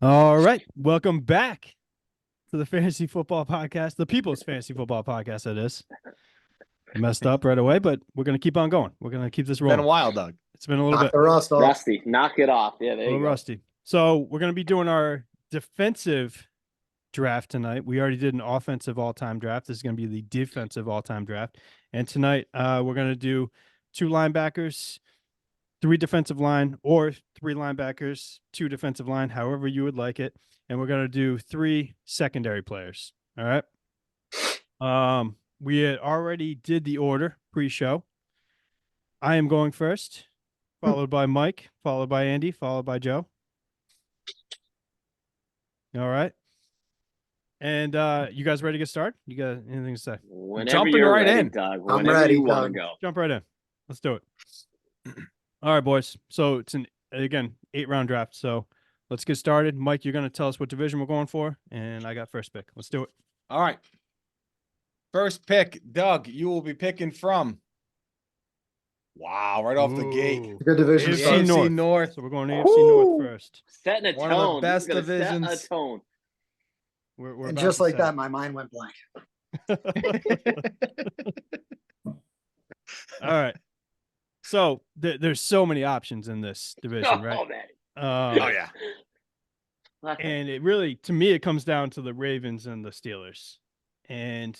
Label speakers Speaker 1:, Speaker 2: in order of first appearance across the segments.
Speaker 1: All right. Welcome back to the Fantasy Football Podcast, the People's Fantasy Football Podcast. It is. I messed up right away, but we're going to keep on going. We're going to keep this rolling.
Speaker 2: Been a while, Doug.
Speaker 1: It's been a little
Speaker 3: Knock
Speaker 1: bit
Speaker 3: the rust off.
Speaker 4: Rusty, knock it off. Yeah, there
Speaker 1: a
Speaker 4: you
Speaker 1: little
Speaker 4: go.
Speaker 1: rusty. So we're going to be doing our defensive draft tonight. We already did an offensive all-time draft. This is going to be the defensive all-time draft. And tonight we're going to do 2 linebackers, 3 defensive line, or 3 linebackers, 2 defensive line, however you would like it. And we're going to do 3 secondary players. All right. We had already did the order pre-show. I am going first, followed by Mike, followed by Andy, followed by Joe. All right. And you guys ready to get started? You got anything to say?
Speaker 4: Whenever
Speaker 2: Jumping
Speaker 4: you're
Speaker 2: right
Speaker 4: ready,
Speaker 2: in.
Speaker 4: Doug.
Speaker 3: I'm
Speaker 4: Whenever
Speaker 3: ready,
Speaker 4: you want to
Speaker 3: Doug.
Speaker 4: go.
Speaker 1: Jump right in. Let's do it. All right, boys. So it's again 8-round draft. So let's get started. Mike, you're going to tell us what division we're going for, and I got first pick. Let's do it.
Speaker 2: All right. First pick, Doug, you will be picking from. Wow, right off the gate.
Speaker 1: Ooh.
Speaker 3: Good division.
Speaker 1: AFC
Speaker 3: start.
Speaker 1: North.
Speaker 2: North.
Speaker 1: So we're going AFC North first.
Speaker 4: Setting a
Speaker 2: One of the
Speaker 4: tone.
Speaker 2: best
Speaker 4: He's gonna
Speaker 2: divisions.
Speaker 4: Set a tone.
Speaker 1: We're
Speaker 3: And
Speaker 1: about
Speaker 3: just
Speaker 1: to
Speaker 3: like
Speaker 1: set
Speaker 3: that, my mind went blank.
Speaker 1: All right. So there's so many options in this division, right?
Speaker 4: Oh, man.
Speaker 2: Oh, yeah.
Speaker 1: And it really, to me, it comes down to the Ravens and the Steelers. And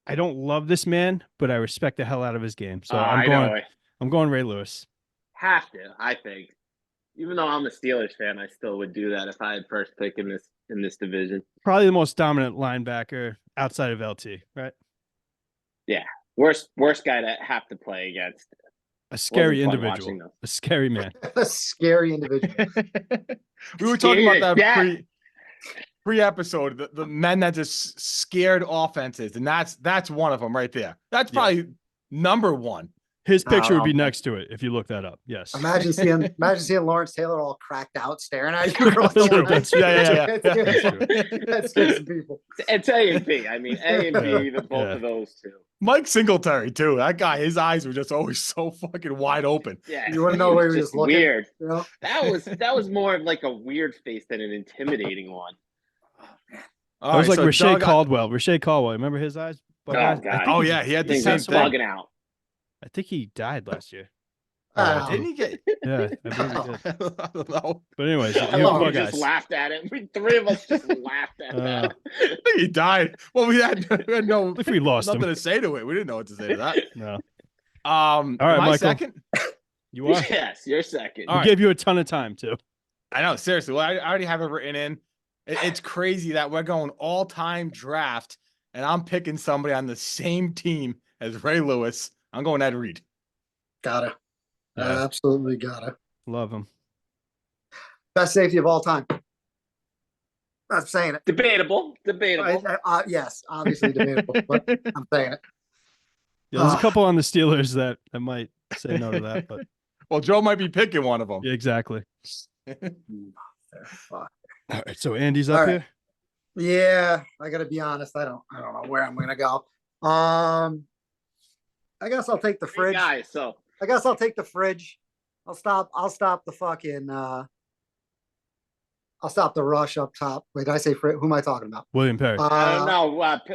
Speaker 1: I don't love this man, but I respect the hell out of his game. So
Speaker 4: I know.
Speaker 1: I'm going Ray Lewis.
Speaker 4: Have to, I think. Even though I'm a Steelers fan, I still would do that if I had first pick in this division.
Speaker 1: Probably the most dominant linebacker outside of LT, right?
Speaker 4: Worst guy to have to play against.
Speaker 1: A scary
Speaker 4: Wasn't fun
Speaker 1: individual.
Speaker 4: watching, though.
Speaker 1: A scary man.
Speaker 3: A scary individual.
Speaker 2: We were talking about that
Speaker 4: Yeah.
Speaker 2: pre-episode, the men that just scared offenses, and that's one of them right there. That's
Speaker 1: Yeah.
Speaker 2: probably number one.
Speaker 1: His picture would be
Speaker 3: Um,
Speaker 1: next to it if you look that up. Yes.
Speaker 3: Imagine seeing Lawrence Taylor all cracked out staring at you. across the line.
Speaker 1: That's-
Speaker 2: yeah.
Speaker 3: That scares some people.
Speaker 4: It's A and B. I mean, A and
Speaker 1: Yeah.
Speaker 4: B, the both
Speaker 1: Yeah.
Speaker 4: of those two.
Speaker 2: Mike Singletary too. That guy, his eyes were just always so fucking wide open.
Speaker 4: Yeah,
Speaker 3: You wouldn't know where he was
Speaker 4: just
Speaker 3: looking.
Speaker 4: weird.
Speaker 3: You know?
Speaker 4: That was more of like a weird face than an intimidating one.
Speaker 2: All
Speaker 1: It was
Speaker 2: right,
Speaker 1: like
Speaker 2: so
Speaker 1: Rashay
Speaker 2: Doug-
Speaker 1: Caldwell. Rashay Caldwell. Remember his eyes?
Speaker 4: Oh,
Speaker 1: Bug eyes?
Speaker 4: God.
Speaker 1: I think
Speaker 2: Oh
Speaker 1: he-
Speaker 2: yeah, he had the
Speaker 4: Things
Speaker 2: same
Speaker 4: are
Speaker 2: thing.
Speaker 4: bugging out.
Speaker 1: I think he died last year.
Speaker 3: Oh.
Speaker 2: Didn't he get?
Speaker 1: Yeah, I believe he did.
Speaker 2: I don't know.
Speaker 1: But anyways,
Speaker 4: I
Speaker 1: you
Speaker 4: love
Speaker 1: have
Speaker 4: we
Speaker 1: bug
Speaker 4: just
Speaker 1: eyes.
Speaker 4: laughed at it. We three of us just laughed at that.
Speaker 2: I think he died. Well, we had no
Speaker 1: If we lost
Speaker 2: nothing
Speaker 1: him.
Speaker 2: to say to it. We didn't know what to say to that.
Speaker 1: No.
Speaker 2: All
Speaker 1: right,
Speaker 2: my
Speaker 1: Michael.
Speaker 2: second.
Speaker 1: You are.
Speaker 4: Yes, you're second.
Speaker 2: All
Speaker 1: We
Speaker 2: right.
Speaker 1: gave you a ton of time too.
Speaker 2: I know, seriously. Well, I already have it written in. It's crazy that we're going all-time draft, and I'm picking somebody on the same team as Ray Lewis. I'm going Ed Reed.
Speaker 3: Gotta.
Speaker 1: Yeah.
Speaker 3: Absolutely gotta.
Speaker 1: Love him.
Speaker 3: Best safety of all time. I'm saying it.
Speaker 4: Debatable.
Speaker 3: Yes, obviously debatable, but I'm saying it.
Speaker 1: Yeah, there's a
Speaker 3: Ah.
Speaker 1: couple on the Steelers that might say no to that, but
Speaker 2: Well, Joe might be picking one of them.
Speaker 1: yeah, exactly.
Speaker 3: Fuck.
Speaker 1: All right, so Andy's up
Speaker 3: All right.
Speaker 1: here.
Speaker 3: Yeah, I gotta be honest. I don't know where I'm gonna go. I guess I'll take the
Speaker 4: Three
Speaker 3: fridge.
Speaker 4: guys. So
Speaker 3: I guess I'll take the fridge. I'll stop the fucking I'll stop the rush up top. Wait, did I say fridge? Who am I talking about?
Speaker 1: William Perry.
Speaker 4: I don't know.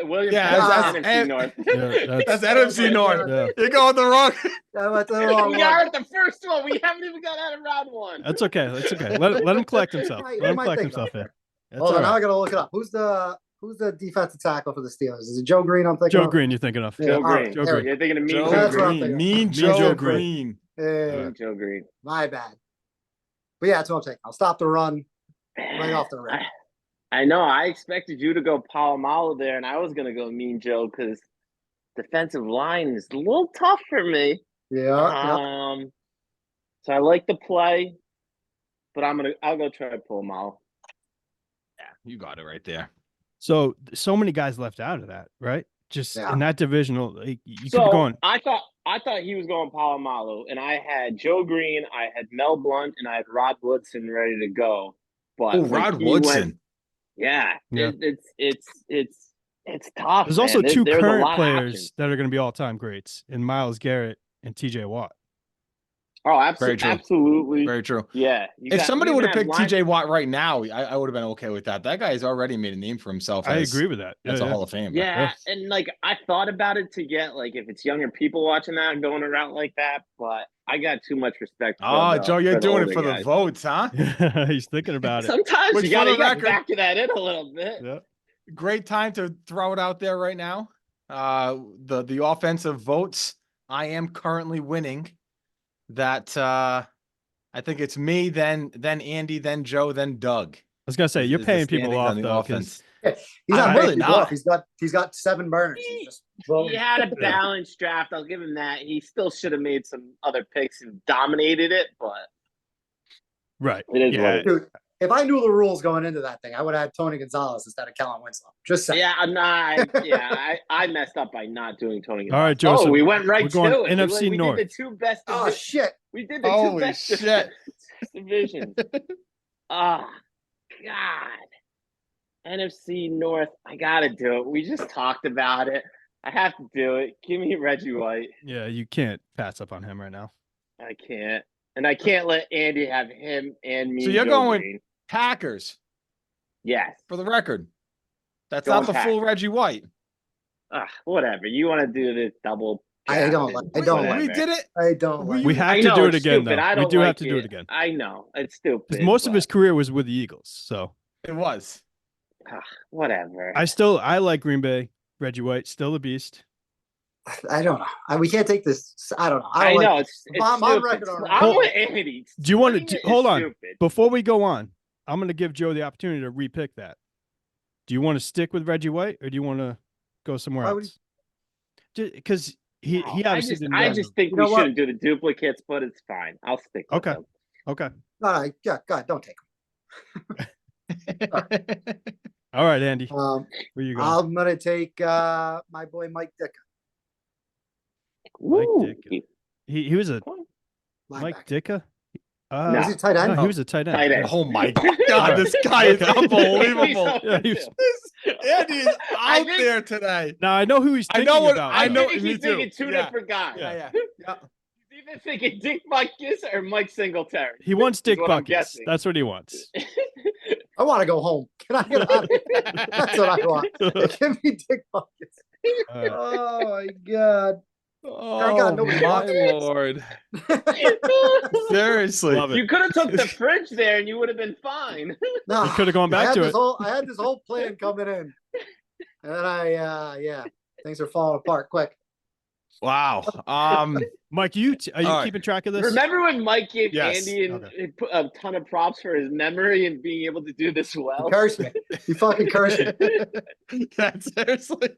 Speaker 4: William
Speaker 2: Yeah,
Speaker 4: Perry,
Speaker 3: that's-
Speaker 4: NFC North.
Speaker 1: Yeah,
Speaker 2: That's NFC North.
Speaker 1: yeah,
Speaker 2: You're going the wrong.
Speaker 3: I went to the wrong
Speaker 4: We
Speaker 3: one.
Speaker 4: are at the first one. We haven't even got out of round one.
Speaker 1: that's okay. That's okay. Let him collect himself.
Speaker 3: Right,
Speaker 1: Let him
Speaker 3: might
Speaker 1: collect
Speaker 3: think
Speaker 1: himself
Speaker 3: about
Speaker 1: here. That's
Speaker 3: Hold
Speaker 1: all
Speaker 3: on, now I
Speaker 1: right.
Speaker 3: gotta look it up. Who's the defensive tackle for the Steelers? Is it Joe Green? I'm thinking.
Speaker 1: Joe
Speaker 3: of?
Speaker 1: Green, you're thinking of.
Speaker 3: Yeah,
Speaker 4: Joe
Speaker 3: all right,
Speaker 4: Green.
Speaker 1: Joe
Speaker 3: there we
Speaker 1: Green.
Speaker 4: You're thinking of me,
Speaker 2: Joe
Speaker 4: Joe
Speaker 3: That's what I'm
Speaker 4: Green.
Speaker 3: thinking.
Speaker 2: Mean
Speaker 1: Joe
Speaker 2: Joe
Speaker 1: Green.
Speaker 2: Green.
Speaker 3: Yeah,
Speaker 4: Joe Green.
Speaker 3: my bad. But yeah, that's what I'm saying. I'll stop the run right off the rip.
Speaker 4: I know. I expected you to go Palomalo there, and I was gonna go Mean Joe because defensive line is a little tough for me.
Speaker 3: Yeah,
Speaker 4: So I like the play, but I'll go try Palomalo.
Speaker 2: Yeah, you got it right there.
Speaker 1: So many guys left out of that, right? Just
Speaker 3: Yeah.
Speaker 1: in that divisional, like, you could
Speaker 4: So
Speaker 1: have gone.
Speaker 4: I thought he was going Palomalo, and I had Joe Green, I had Mel Blunt, and I had Rod Woodson ready to go. But
Speaker 2: Oh,
Speaker 4: when
Speaker 2: Rod
Speaker 4: he
Speaker 2: Woodson.
Speaker 4: went- yeah,
Speaker 1: Yeah.
Speaker 4: it's tough.
Speaker 1: There's also
Speaker 4: man.
Speaker 1: two
Speaker 4: There's a
Speaker 1: current
Speaker 4: lot of
Speaker 1: players
Speaker 4: options.
Speaker 1: that are going to be all-time greats in Miles Garrett and TJ Watt.
Speaker 4: Oh,
Speaker 2: Very true.
Speaker 4: absolutely.
Speaker 2: Very true.
Speaker 4: Yeah.
Speaker 2: If somebody
Speaker 4: we
Speaker 2: would
Speaker 4: even
Speaker 2: have picked
Speaker 4: line-
Speaker 2: TJ Watt right now, I would have been okay with that. That guy has already made a name for himself.
Speaker 1: I
Speaker 2: as,
Speaker 1: agree with that.
Speaker 2: as
Speaker 1: Yeah,
Speaker 2: a
Speaker 1: yeah.
Speaker 2: Hall of Famer.
Speaker 4: Yeah, and like I thought about it to get like if it's younger people watching that going a route like that, but I got too much respect.
Speaker 2: Oh, Joe, you're doing it
Speaker 4: older
Speaker 2: for the
Speaker 4: guys.
Speaker 2: votes, huh?
Speaker 1: He's thinking about it.
Speaker 4: Sometimes
Speaker 2: Which,
Speaker 4: you
Speaker 2: for
Speaker 4: gotta,
Speaker 2: the
Speaker 4: you gotta
Speaker 2: record-
Speaker 4: factor that in a little bit.
Speaker 1: Yeah.
Speaker 2: Great time to throw it out there right now. The offensive votes. I am currently winning. That I think it's me, then Andy, then Joe, then Doug.
Speaker 1: I was gonna say you're
Speaker 2: is the
Speaker 1: paying people
Speaker 2: standings
Speaker 1: off
Speaker 2: on the
Speaker 1: though, because
Speaker 2: offense.
Speaker 3: He's
Speaker 2: I'm
Speaker 3: not
Speaker 2: really
Speaker 3: really people
Speaker 2: not.
Speaker 3: off. He's got 7 burners. He's just
Speaker 4: He
Speaker 3: voting.
Speaker 4: had a balanced draft. I'll give him that. He still should have made some other picks and dominated it, but
Speaker 1: right.
Speaker 4: it is
Speaker 1: Yeah.
Speaker 4: what it is.
Speaker 3: Dude, if I knew the rules going into that thing, I would have had Tony Gonzalez instead of Kellen Winslow. Just saying.
Speaker 4: Yeah, I'm not. Yeah, I messed up by not doing Tony.
Speaker 1: All right,
Speaker 4: Gonzalez.
Speaker 1: Joseph,
Speaker 4: Oh, we went right
Speaker 1: we're going
Speaker 4: to it.
Speaker 1: NFC
Speaker 4: we
Speaker 1: North.
Speaker 4: did the two best.
Speaker 3: Oh shit.
Speaker 4: We did the two
Speaker 2: Holy
Speaker 4: best
Speaker 2: shit.
Speaker 4: divisions. Ah, God. NFC North. I gotta do it. We just talked about it. I have to do it. Give me Reggie White.
Speaker 1: Yeah, you can't pass up on him right now.
Speaker 4: I can't, and I can't let Andy have him and me.
Speaker 2: So you're
Speaker 4: Joe
Speaker 2: going-
Speaker 4: Green.
Speaker 2: Packers,
Speaker 4: Yes.
Speaker 2: for the record. That's
Speaker 4: Going
Speaker 2: not the full
Speaker 4: Packers.
Speaker 2: Reggie White.
Speaker 4: Whatever. You want to do this double?
Speaker 3: I don't
Speaker 4: draft,
Speaker 3: like- I don't
Speaker 4: whatever.
Speaker 2: We did it.
Speaker 3: I don't like
Speaker 1: We
Speaker 3: it.
Speaker 1: have
Speaker 4: I
Speaker 1: to
Speaker 4: know,
Speaker 1: do it
Speaker 4: it's
Speaker 1: again,
Speaker 4: stupid.
Speaker 1: though.
Speaker 4: I
Speaker 1: We
Speaker 4: don't
Speaker 1: do have
Speaker 4: like
Speaker 1: to do it again
Speaker 4: I know it's stupid.
Speaker 1: because most of
Speaker 4: but,
Speaker 1: his career was with the Eagles. So
Speaker 2: It was.
Speaker 4: whatever.
Speaker 1: I like Green Bay. Reggie White, still the beast.
Speaker 3: I don't know. We can't take this. I don't know.
Speaker 4: I
Speaker 3: don't
Speaker 4: know
Speaker 3: like,
Speaker 4: it's
Speaker 3: I'm on
Speaker 4: stupid.
Speaker 3: record on
Speaker 4: I'm
Speaker 1: it.
Speaker 4: with Andy.
Speaker 1: Do you wanna-
Speaker 4: Explain it
Speaker 1: hold
Speaker 4: is
Speaker 1: on.
Speaker 4: stupid.
Speaker 1: Before we go on, I'm going to give Joe the opportunity to repick that. Do you want to stick with Reggie White or do you want to go somewhere
Speaker 3: Why would
Speaker 1: else? Because he
Speaker 4: No,
Speaker 1: obviously didn't.
Speaker 4: I
Speaker 1: know.
Speaker 4: just think
Speaker 3: You
Speaker 4: we
Speaker 3: know what?
Speaker 4: shouldn't do the duplicates, but it's fine. I'll stick with
Speaker 1: Okay.
Speaker 4: them.
Speaker 1: Okay.
Speaker 3: no, yeah, God, don't take
Speaker 1: All right, Andy.
Speaker 3: him.
Speaker 1: Where you going?
Speaker 3: I'm gonna take my boy Mike Dick,
Speaker 1: Mike
Speaker 4: Woo.
Speaker 1: Ditka. He was a Mike
Speaker 3: linebacker.
Speaker 1: Ditka.
Speaker 4: No.
Speaker 3: Was he tight end?
Speaker 1: No, he was a tight end.
Speaker 4: Tight end.
Speaker 2: Oh my God, this guy is
Speaker 1: Okay.
Speaker 2: unbelievable.
Speaker 1: Yeah, he was-
Speaker 2: Andy is
Speaker 4: I
Speaker 2: out
Speaker 4: think-
Speaker 2: there today.
Speaker 1: Now I know who he's
Speaker 2: I
Speaker 1: thinking
Speaker 2: know what-
Speaker 1: about.
Speaker 2: I
Speaker 4: I
Speaker 2: know-
Speaker 4: think
Speaker 2: me
Speaker 4: he's
Speaker 2: too.
Speaker 4: thinking two
Speaker 2: Yeah.
Speaker 4: different guys.
Speaker 2: Yeah.
Speaker 4: He's either thinking Dick Butkus or Mike Singletary.
Speaker 1: He wants Dick
Speaker 4: what I'm
Speaker 1: Buckets.
Speaker 4: guessing.
Speaker 1: That's what he wants.
Speaker 3: I want to go home. Can I get out of here? That's what I want. Give me Dick Buckets. Oh my God.
Speaker 2: Oh
Speaker 3: God, nobody
Speaker 2: my
Speaker 3: wants it.
Speaker 2: Lord. Seriously.
Speaker 1: Love it.
Speaker 4: You could have took the fridge there and you would have been fine.
Speaker 3: No,
Speaker 1: He could have gone
Speaker 3: I
Speaker 1: back
Speaker 3: had
Speaker 1: to
Speaker 3: this
Speaker 1: it.
Speaker 3: I had this whole plan coming in, and yeah, things are falling apart quick.
Speaker 2: Wow.
Speaker 1: Mike, are you
Speaker 2: All right.
Speaker 1: keeping track of this?
Speaker 4: Remember when Mike gave
Speaker 2: Yes.
Speaker 4: Andy and
Speaker 1: Okay.
Speaker 4: he put a ton of props for his memory and being able to do this
Speaker 3: You
Speaker 4: well?
Speaker 3: cursed me. You fucking cursed me.
Speaker 2: Yeah, seriously.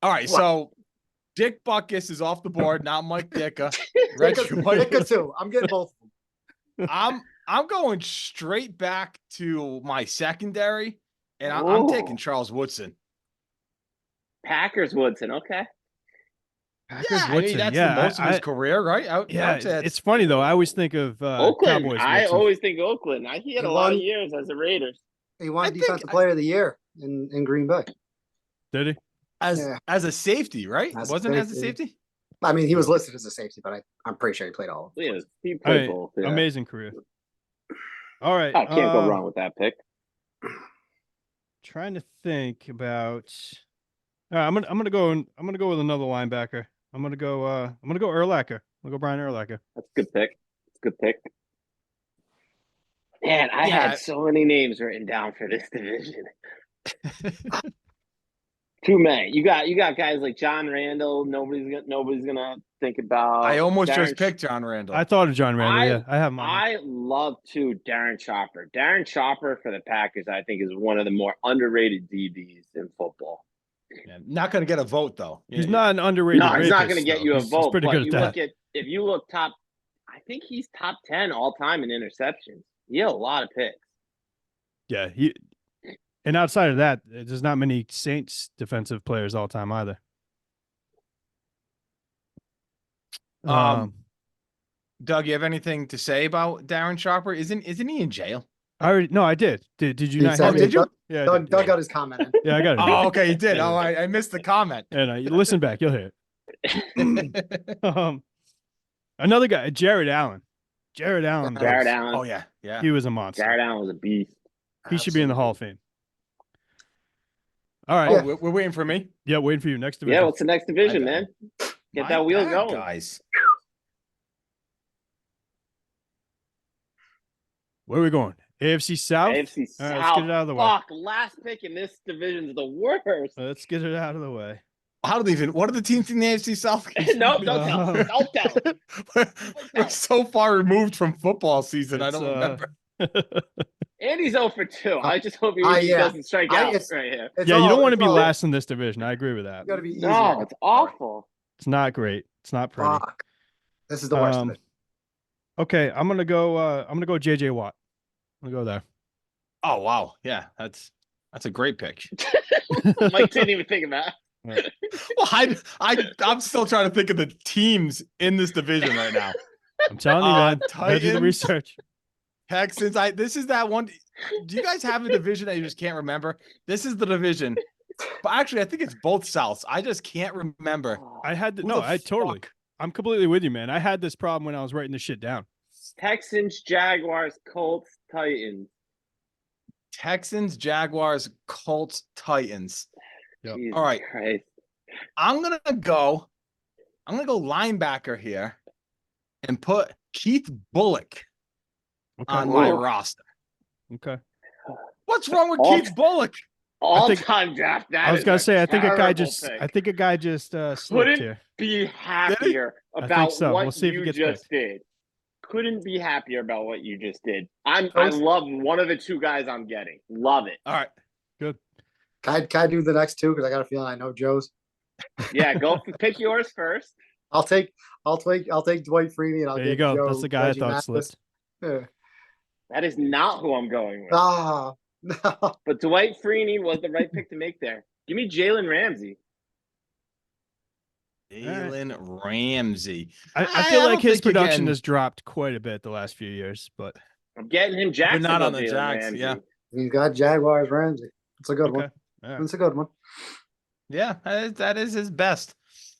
Speaker 2: All right, so Dick Buckus is off the board, not Mike Dicka. Reggie White.
Speaker 3: Dick too. I'm getting both of them.
Speaker 2: I'm going straight back to my secondary, and I'm taking
Speaker 4: Whoa.
Speaker 2: Charles Woodson.
Speaker 4: Packers Woodson, okay.
Speaker 1: Packers,
Speaker 2: Yeah, I mean,
Speaker 1: Woodson.
Speaker 2: that's
Speaker 1: Yeah,
Speaker 2: the most of his
Speaker 1: I-
Speaker 2: career, right?
Speaker 1: yeah, it's funny though. I always think of
Speaker 4: Oakland.
Speaker 1: Cowboys.
Speaker 4: I
Speaker 1: Woodson.
Speaker 4: always think Oakland. He had
Speaker 3: He
Speaker 4: a lot of
Speaker 3: won-
Speaker 4: years as a Raiders.
Speaker 3: He won
Speaker 2: I think
Speaker 3: Defensive Player of the Year in Green Bay.
Speaker 1: Did he?
Speaker 3: Yeah.
Speaker 2: as a safety, right?
Speaker 3: As a
Speaker 2: Wasn't it as a
Speaker 3: safety.
Speaker 2: safety?
Speaker 3: I mean, he was listed as a safety, but I'm pretty sure he played all of them.
Speaker 4: Yeah, he
Speaker 1: I
Speaker 4: played
Speaker 1: mean,
Speaker 4: both. Yeah.
Speaker 1: amazing career. All right.
Speaker 4: I can't go wrong with that pick.
Speaker 1: Trying to think about. All right, I'm gonna go with another linebacker. I'm gonna go Urlacher. I'm gonna go Brian Urlacher.
Speaker 4: That's a good pick. It's a good pick. Man, I
Speaker 2: Yeah.
Speaker 4: had so many names written down for this division. Too many. You got guys like John Randall. Nobody's gonna think about.
Speaker 2: I almost
Speaker 4: Darren
Speaker 2: just picked John Randall.
Speaker 1: I thought of John Randall.
Speaker 4: I-
Speaker 1: Yeah, I have mine.
Speaker 4: I love too Darren Chopper. Darren Chopper for the Packers, I think, is one of the more underrated DBs in football.
Speaker 2: Yeah, not going to get a vote though.
Speaker 1: He's not an underrated.
Speaker 4: No, he's not
Speaker 1: rapist,
Speaker 4: going to get
Speaker 1: though.
Speaker 4: you a
Speaker 1: He's
Speaker 4: vote.
Speaker 1: pretty
Speaker 4: But
Speaker 1: good
Speaker 4: you
Speaker 1: at that.
Speaker 4: look at if you look top, I think he's top 10 all time in interceptions. He had a lot of picks.
Speaker 1: Yeah, and outside of that, there's not many Saints defensive players all time either.
Speaker 2: Doug, you have anything to say about Darren Chopper? Isn't he in jail?
Speaker 1: I already no, I did. Did you
Speaker 3: He
Speaker 1: not?
Speaker 3: said
Speaker 1: Have
Speaker 3: it.
Speaker 1: it?
Speaker 2: did you?
Speaker 1: Yeah, I
Speaker 3: Doug,
Speaker 1: did,
Speaker 3: Doug
Speaker 1: yeah.
Speaker 3: got his comment in.
Speaker 1: Yeah, I got it.
Speaker 2: Oh, okay, you did. Oh, I missed the comment.
Speaker 1: And you listen back, you'll hear it. Another guy, Jared Allen. Jared Allen.
Speaker 4: Jared
Speaker 1: was-
Speaker 4: Allen.
Speaker 2: Oh yeah, yeah.
Speaker 1: He was a monster.
Speaker 4: Jared Allen was a beast.
Speaker 1: He should be in the Hall of Fame. All right.
Speaker 2: Oh,
Speaker 1: Yeah,
Speaker 2: we're waiting for me.
Speaker 1: waiting for you. Next division.
Speaker 4: Yeah, what's the next division,
Speaker 2: My
Speaker 4: man?
Speaker 2: bad.
Speaker 4: Get
Speaker 2: My
Speaker 4: that wheel
Speaker 2: bad,
Speaker 4: going.
Speaker 2: guys.
Speaker 1: Where are we going? AFC South?
Speaker 4: AFC
Speaker 1: All
Speaker 4: South.
Speaker 1: right, let's get it out of the way.
Speaker 4: Fuck, last pick in this division is the worst.
Speaker 1: Let's get it out of the way.
Speaker 2: I don't even. What are the teams in the AFC South?
Speaker 4: No, don't tell.
Speaker 1: No.
Speaker 4: Don't tell.
Speaker 2: We're so far removed from football season. I
Speaker 1: It's,
Speaker 2: don't remember.
Speaker 4: Andy's 0 for 2. I just hope he
Speaker 3: yeah.
Speaker 4: doesn't strike out
Speaker 3: it's-
Speaker 4: right here.
Speaker 1: Yeah, you don't want to be last in this division. I agree with that.
Speaker 3: You gotta be easy.
Speaker 4: No, it's awful.
Speaker 1: It's not great. It's not pretty.
Speaker 3: Fuck. This is the worst of it.
Speaker 1: Okay, I'm gonna go JJ Watt. I'm gonna go there.
Speaker 2: Oh wow, yeah, that's a great pick.
Speaker 4: Mike didn't even think about it.
Speaker 2: Well, I'm still trying to think of the teams in this division right now.
Speaker 1: I'm telling you, man. Gotta do the
Speaker 2: Titans.
Speaker 1: research.
Speaker 2: Texans. This is that one. Do you guys have a division that you just can't remember? This is the division. But actually, I think it's both Souths. I just can't remember.
Speaker 1: I had to,
Speaker 2: Who
Speaker 1: no,
Speaker 2: the
Speaker 1: I totally.
Speaker 2: fuck?
Speaker 1: I'm completely with you, man. I had this problem when I was writing this shit down.
Speaker 4: Texans, Jaguars, Colts, Titans.
Speaker 2: Texans, Jaguars, Colts, Titans.
Speaker 1: Yep.
Speaker 4: Jesus
Speaker 2: All right.
Speaker 4: Christ.
Speaker 2: I'm gonna go linebacker here and put Keith Bullock
Speaker 1: Okay.
Speaker 2: on my
Speaker 4: Ooh.
Speaker 2: roster.
Speaker 1: Okay.
Speaker 2: What's wrong with
Speaker 4: All-
Speaker 2: Keith Bullock?
Speaker 4: All-time draft.
Speaker 1: I was gonna say, I think a guy just slipped
Speaker 4: Couldn't
Speaker 1: here.
Speaker 4: be happier
Speaker 1: I think
Speaker 4: about
Speaker 1: so.
Speaker 4: what
Speaker 1: We'll see if he
Speaker 4: you
Speaker 1: gets
Speaker 4: just did. Couldn't be happier about what you just did. I love one of the two guys I'm getting. Love it.
Speaker 2: All right.
Speaker 3: Can I do the next two? Because I got a feeling I know Joe's.
Speaker 4: Yeah, go pick yours first.
Speaker 3: I'll take Dwight Freeney and I'll
Speaker 1: There
Speaker 3: give
Speaker 1: you go.
Speaker 3: Joe
Speaker 1: That's the guy
Speaker 3: Reggie
Speaker 1: I thought
Speaker 3: Mathis.
Speaker 1: slipped.
Speaker 3: Yeah.
Speaker 4: That is not who I'm going with.
Speaker 3: Ah, no.
Speaker 4: But Dwight Freeney was the right pick to make there. Give me Jalen Ramsey.
Speaker 2: Jalen Ramsey.
Speaker 1: I
Speaker 2: I
Speaker 1: feel like
Speaker 2: don't
Speaker 1: his
Speaker 2: think you
Speaker 1: production
Speaker 2: can-
Speaker 1: has dropped quite a bit the last few years, but
Speaker 4: I'm getting him Jackson.
Speaker 2: not on the Jags, yeah.
Speaker 3: He's got Jaguars Ramsey. It's a good
Speaker 1: okay.
Speaker 3: one.
Speaker 1: All right.
Speaker 3: It's a good one.
Speaker 2: Yeah, that is his best.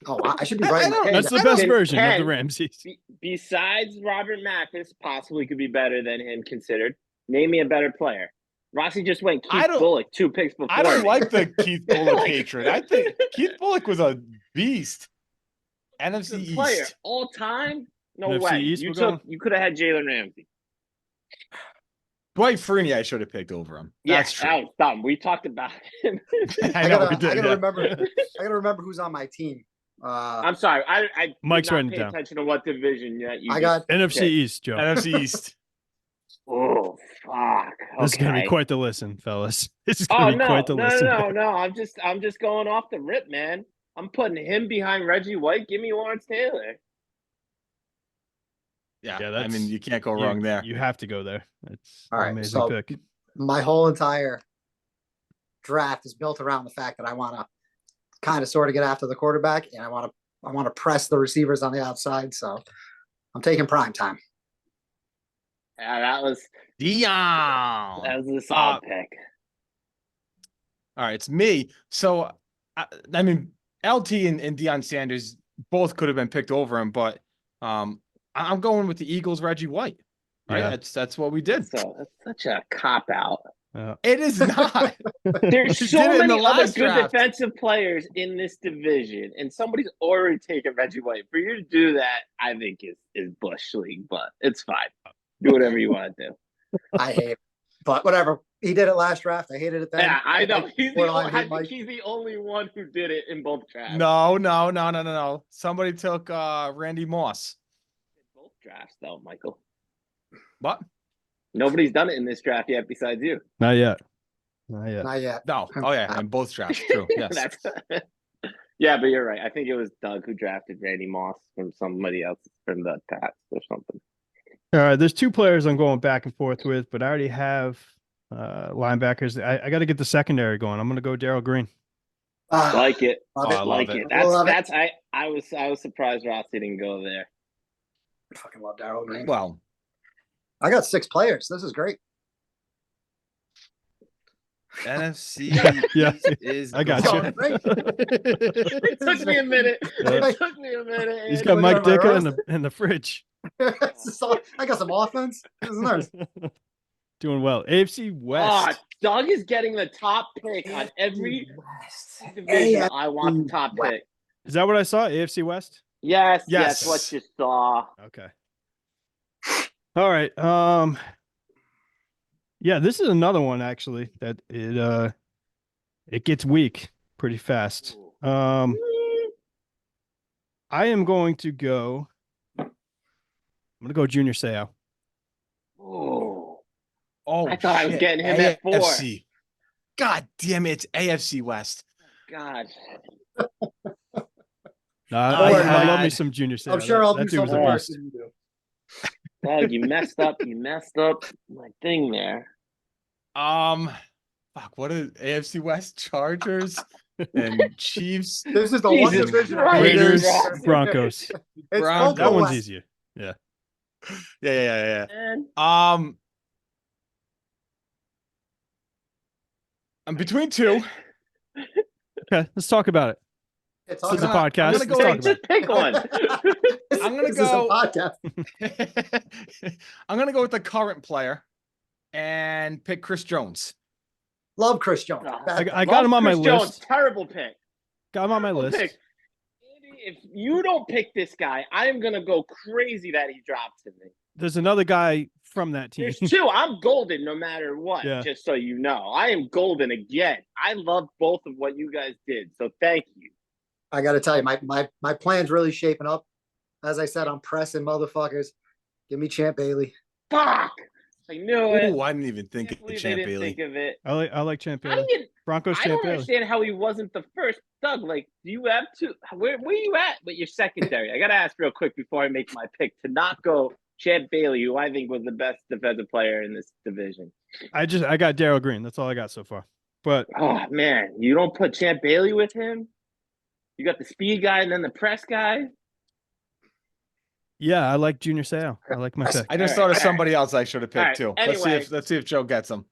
Speaker 3: Oh, I should be
Speaker 2: I
Speaker 3: right.
Speaker 2: don't-
Speaker 1: That's the
Speaker 2: I
Speaker 1: best
Speaker 4: don't-
Speaker 1: version of the
Speaker 4: Ken,
Speaker 1: Ramses.
Speaker 4: Besides Robert Mathis, possibly could be better than him considered. Name me a better player. Rossi just went
Speaker 2: I
Speaker 4: Keith
Speaker 2: don't-
Speaker 4: Bullock 2 picks before.
Speaker 2: I don't
Speaker 4: me.
Speaker 2: like the Keith Bullock
Speaker 4: Like-
Speaker 2: hatred. I think Keith Bullock was a beast. NFC
Speaker 4: The player
Speaker 2: East.
Speaker 4: all time. No
Speaker 1: NFC
Speaker 4: way.
Speaker 1: East
Speaker 4: You
Speaker 1: we're
Speaker 4: took.
Speaker 1: going?
Speaker 4: You could have had Jalen Ramsey.
Speaker 2: Dwight Freeney, I should have picked over him. That's
Speaker 4: Yeah,
Speaker 2: true.
Speaker 4: that was dumb. We talked about him.
Speaker 2: I know we
Speaker 3: I
Speaker 2: did.
Speaker 3: gotta
Speaker 2: yeah.
Speaker 3: remember. I gotta remember who's on my team.
Speaker 4: I'm sorry. I
Speaker 1: Mike's
Speaker 4: did not
Speaker 1: writing
Speaker 4: pay
Speaker 1: it down.
Speaker 4: attention to what division yet. You
Speaker 3: I got
Speaker 1: NFC
Speaker 4: Okay.
Speaker 1: East, Joe.
Speaker 2: NFC East.
Speaker 4: Oh fuck.
Speaker 1: This is gonna be
Speaker 4: Okay.
Speaker 1: quite the listen, fellas. This is
Speaker 4: Oh
Speaker 1: gonna be
Speaker 4: no,
Speaker 1: quite the
Speaker 4: no,
Speaker 1: listen.
Speaker 4: no. I'm just going off the rip, man. I'm putting him behind Reggie White. Give me Lawrence Taylor.
Speaker 2: Yeah,
Speaker 1: Yeah,
Speaker 2: I
Speaker 1: that's-
Speaker 2: mean, you can't go
Speaker 1: You-
Speaker 2: wrong there.
Speaker 1: You have to go there. It's
Speaker 3: All
Speaker 1: an
Speaker 3: right,
Speaker 1: amazing
Speaker 3: so-
Speaker 1: pick.
Speaker 3: my whole entire draft is built around the fact that I want to kind of sort of get after the quarterback and I want to press the receivers on the outside. So I'm taking prime time.
Speaker 4: Yeah, that was
Speaker 2: Dion.
Speaker 4: a solid pick.
Speaker 2: All right, it's me. So, I mean, LT and Deion Sanders both could have been picked over him, but I'm going with the Eagles, Reggie White. Right,
Speaker 1: Yeah.
Speaker 2: that's what we did.
Speaker 4: So that's such a cop out.
Speaker 2: It is not.
Speaker 4: There's
Speaker 2: We
Speaker 4: so
Speaker 2: did it in
Speaker 4: many
Speaker 2: the
Speaker 4: other
Speaker 2: last
Speaker 4: good
Speaker 2: draft.
Speaker 4: defensive players in this division, and somebody's already taken Reggie White. For you to do that, I think is bush league, but it's fine. Do whatever you want to do.
Speaker 3: I hate it, but whatever. He did it last draft. I hated it then.
Speaker 4: Yeah, I know. He's the
Speaker 3: Borderline
Speaker 4: only,
Speaker 3: hate
Speaker 4: I think
Speaker 3: Mike.
Speaker 4: he's the only one who did it in both drafts.
Speaker 2: No. Somebody took Randy Moss.
Speaker 4: Both drafts, though, Michael.
Speaker 2: What?
Speaker 4: Nobody's done it in this draft yet besides you.
Speaker 1: Not yet. Not yet.
Speaker 3: Not yet.
Speaker 2: No. Oh yeah, in both drafts. True. Yes.
Speaker 4: That's yeah, but you're right. I think it was Doug who drafted Randy Moss from somebody else from the Pats or something.
Speaker 1: All right, there's two players I'm going back and forth with, but I already have linebackers. I got to get the secondary going. I'm going to go Darryl Green.
Speaker 3: Ah,
Speaker 4: Like it.
Speaker 3: love
Speaker 2: Oh,
Speaker 3: it.
Speaker 2: I love
Speaker 4: Like
Speaker 2: it.
Speaker 4: it.
Speaker 3: Love it.
Speaker 4: That's I was surprised Rossi didn't go there.
Speaker 3: I fucking love Darryl Green.
Speaker 2: Well,
Speaker 3: I got 6 players. This is great.
Speaker 5: NFC
Speaker 1: Yeah,
Speaker 5: is
Speaker 1: I got
Speaker 5: gone.
Speaker 1: you.
Speaker 3: Right.
Speaker 4: It took me a minute.
Speaker 1: Yeah.
Speaker 4: It took me a minute.
Speaker 1: He's
Speaker 4: Andy.
Speaker 1: got
Speaker 3: Look
Speaker 1: Mike
Speaker 3: at my
Speaker 1: Ditka in
Speaker 3: roster.
Speaker 1: the fridge.
Speaker 3: I got some offense. This is nice.
Speaker 1: Doing well. AFC
Speaker 4: Ah,
Speaker 1: West.
Speaker 4: Doug is getting the top pick on every division. I want the top
Speaker 3: West.
Speaker 4: pick.
Speaker 1: Is that what I saw? AFC West?
Speaker 4: Yes,
Speaker 2: Yes.
Speaker 4: yes, what you saw.
Speaker 1: Okay. All right. Yeah, this is another one actually that it gets weak pretty fast. I am going to go. I'm gonna go Junior Seau.
Speaker 4: Oh,
Speaker 2: Oh,
Speaker 4: I thought I was
Speaker 2: shit.
Speaker 4: getting him at 4.
Speaker 2: AFC. God damn it, it's AFC West.
Speaker 4: God.
Speaker 1: No,
Speaker 2: I
Speaker 1: I love me
Speaker 2: had-
Speaker 1: some Junior Seau.
Speaker 3: I'm sure I'll
Speaker 1: that
Speaker 3: do
Speaker 1: dude was a
Speaker 3: something
Speaker 4: Yeah.
Speaker 3: worse
Speaker 1: beast.
Speaker 3: than you do.
Speaker 4: Doug, you messed up. You messed up my thing there.
Speaker 2: Fuck, what is AFC West? Chargers and Chiefs.
Speaker 3: This is the one
Speaker 4: Jesus
Speaker 3: division.
Speaker 4: Christ,
Speaker 1: Raiders,
Speaker 4: Ross.
Speaker 1: Broncos.
Speaker 3: It's
Speaker 2: Brown-
Speaker 3: Coco
Speaker 1: That one's
Speaker 3: West.
Speaker 1: easier.
Speaker 2: Yeah.
Speaker 4: Man.
Speaker 2: I'm between two.
Speaker 1: Okay, let's talk about it.
Speaker 3: It's
Speaker 1: This is a
Speaker 2: gonna- I'm
Speaker 1: podcast.
Speaker 2: gonna
Speaker 1: Let's
Speaker 2: go
Speaker 1: talk
Speaker 2: with-
Speaker 1: about it.
Speaker 4: Just pick one.
Speaker 2: I'm gonna
Speaker 3: This is a
Speaker 2: go-
Speaker 3: podcast.
Speaker 2: I'm gonna go with the current player and pick Chris Jones.
Speaker 3: Love Chris Jones.
Speaker 4: Oh,
Speaker 3: Bad
Speaker 1: I got him on my
Speaker 4: Chris Jones,
Speaker 1: list.
Speaker 4: terrible pick.
Speaker 1: Got him on my
Speaker 4: Terrible
Speaker 1: list.
Speaker 4: pick. Andy, if you don't pick this guy, I am gonna go crazy that he dropped to me.
Speaker 1: There's another guy from that team.
Speaker 4: There's 2. I'm golden no matter what,
Speaker 1: Yeah.
Speaker 4: just so you know. I am golden again. I love both of what you guys did, so thank you.
Speaker 3: I got to tell you, my plan's really shaping up. As I said, I'm pressing motherfuckers. Give me Champ Bailey.
Speaker 4: Fuck! I knew it.
Speaker 2: Oh, I didn't even think
Speaker 4: Can't
Speaker 2: of
Speaker 4: believe they
Speaker 2: Champ
Speaker 4: didn't
Speaker 2: Bailey.
Speaker 4: think of it.
Speaker 1: I like Champ
Speaker 4: I,
Speaker 1: Bailey.
Speaker 4: didn't,
Speaker 1: Broncos
Speaker 4: I
Speaker 1: Champ
Speaker 4: don't
Speaker 1: Bailey.
Speaker 4: understand how he wasn't the first. Doug, like, do you have to? Where are you at with your secondary? I got to ask real quick before I make my pick to not go Champ Bailey, who I think was the best defensive player in this division.
Speaker 1: I got Daryl Green. That's all I got so far. But
Speaker 4: Oh, man. You don't put Champ Bailey with him? You got the speed guy and then the press guy?
Speaker 1: yeah, I like Junior Seau. I like my pick.
Speaker 2: I just
Speaker 4: All
Speaker 2: thought
Speaker 4: right,
Speaker 2: of somebody else I should have
Speaker 4: all
Speaker 2: picked
Speaker 4: right,
Speaker 2: too.
Speaker 4: anyway.
Speaker 2: Let's see if Joe gets him.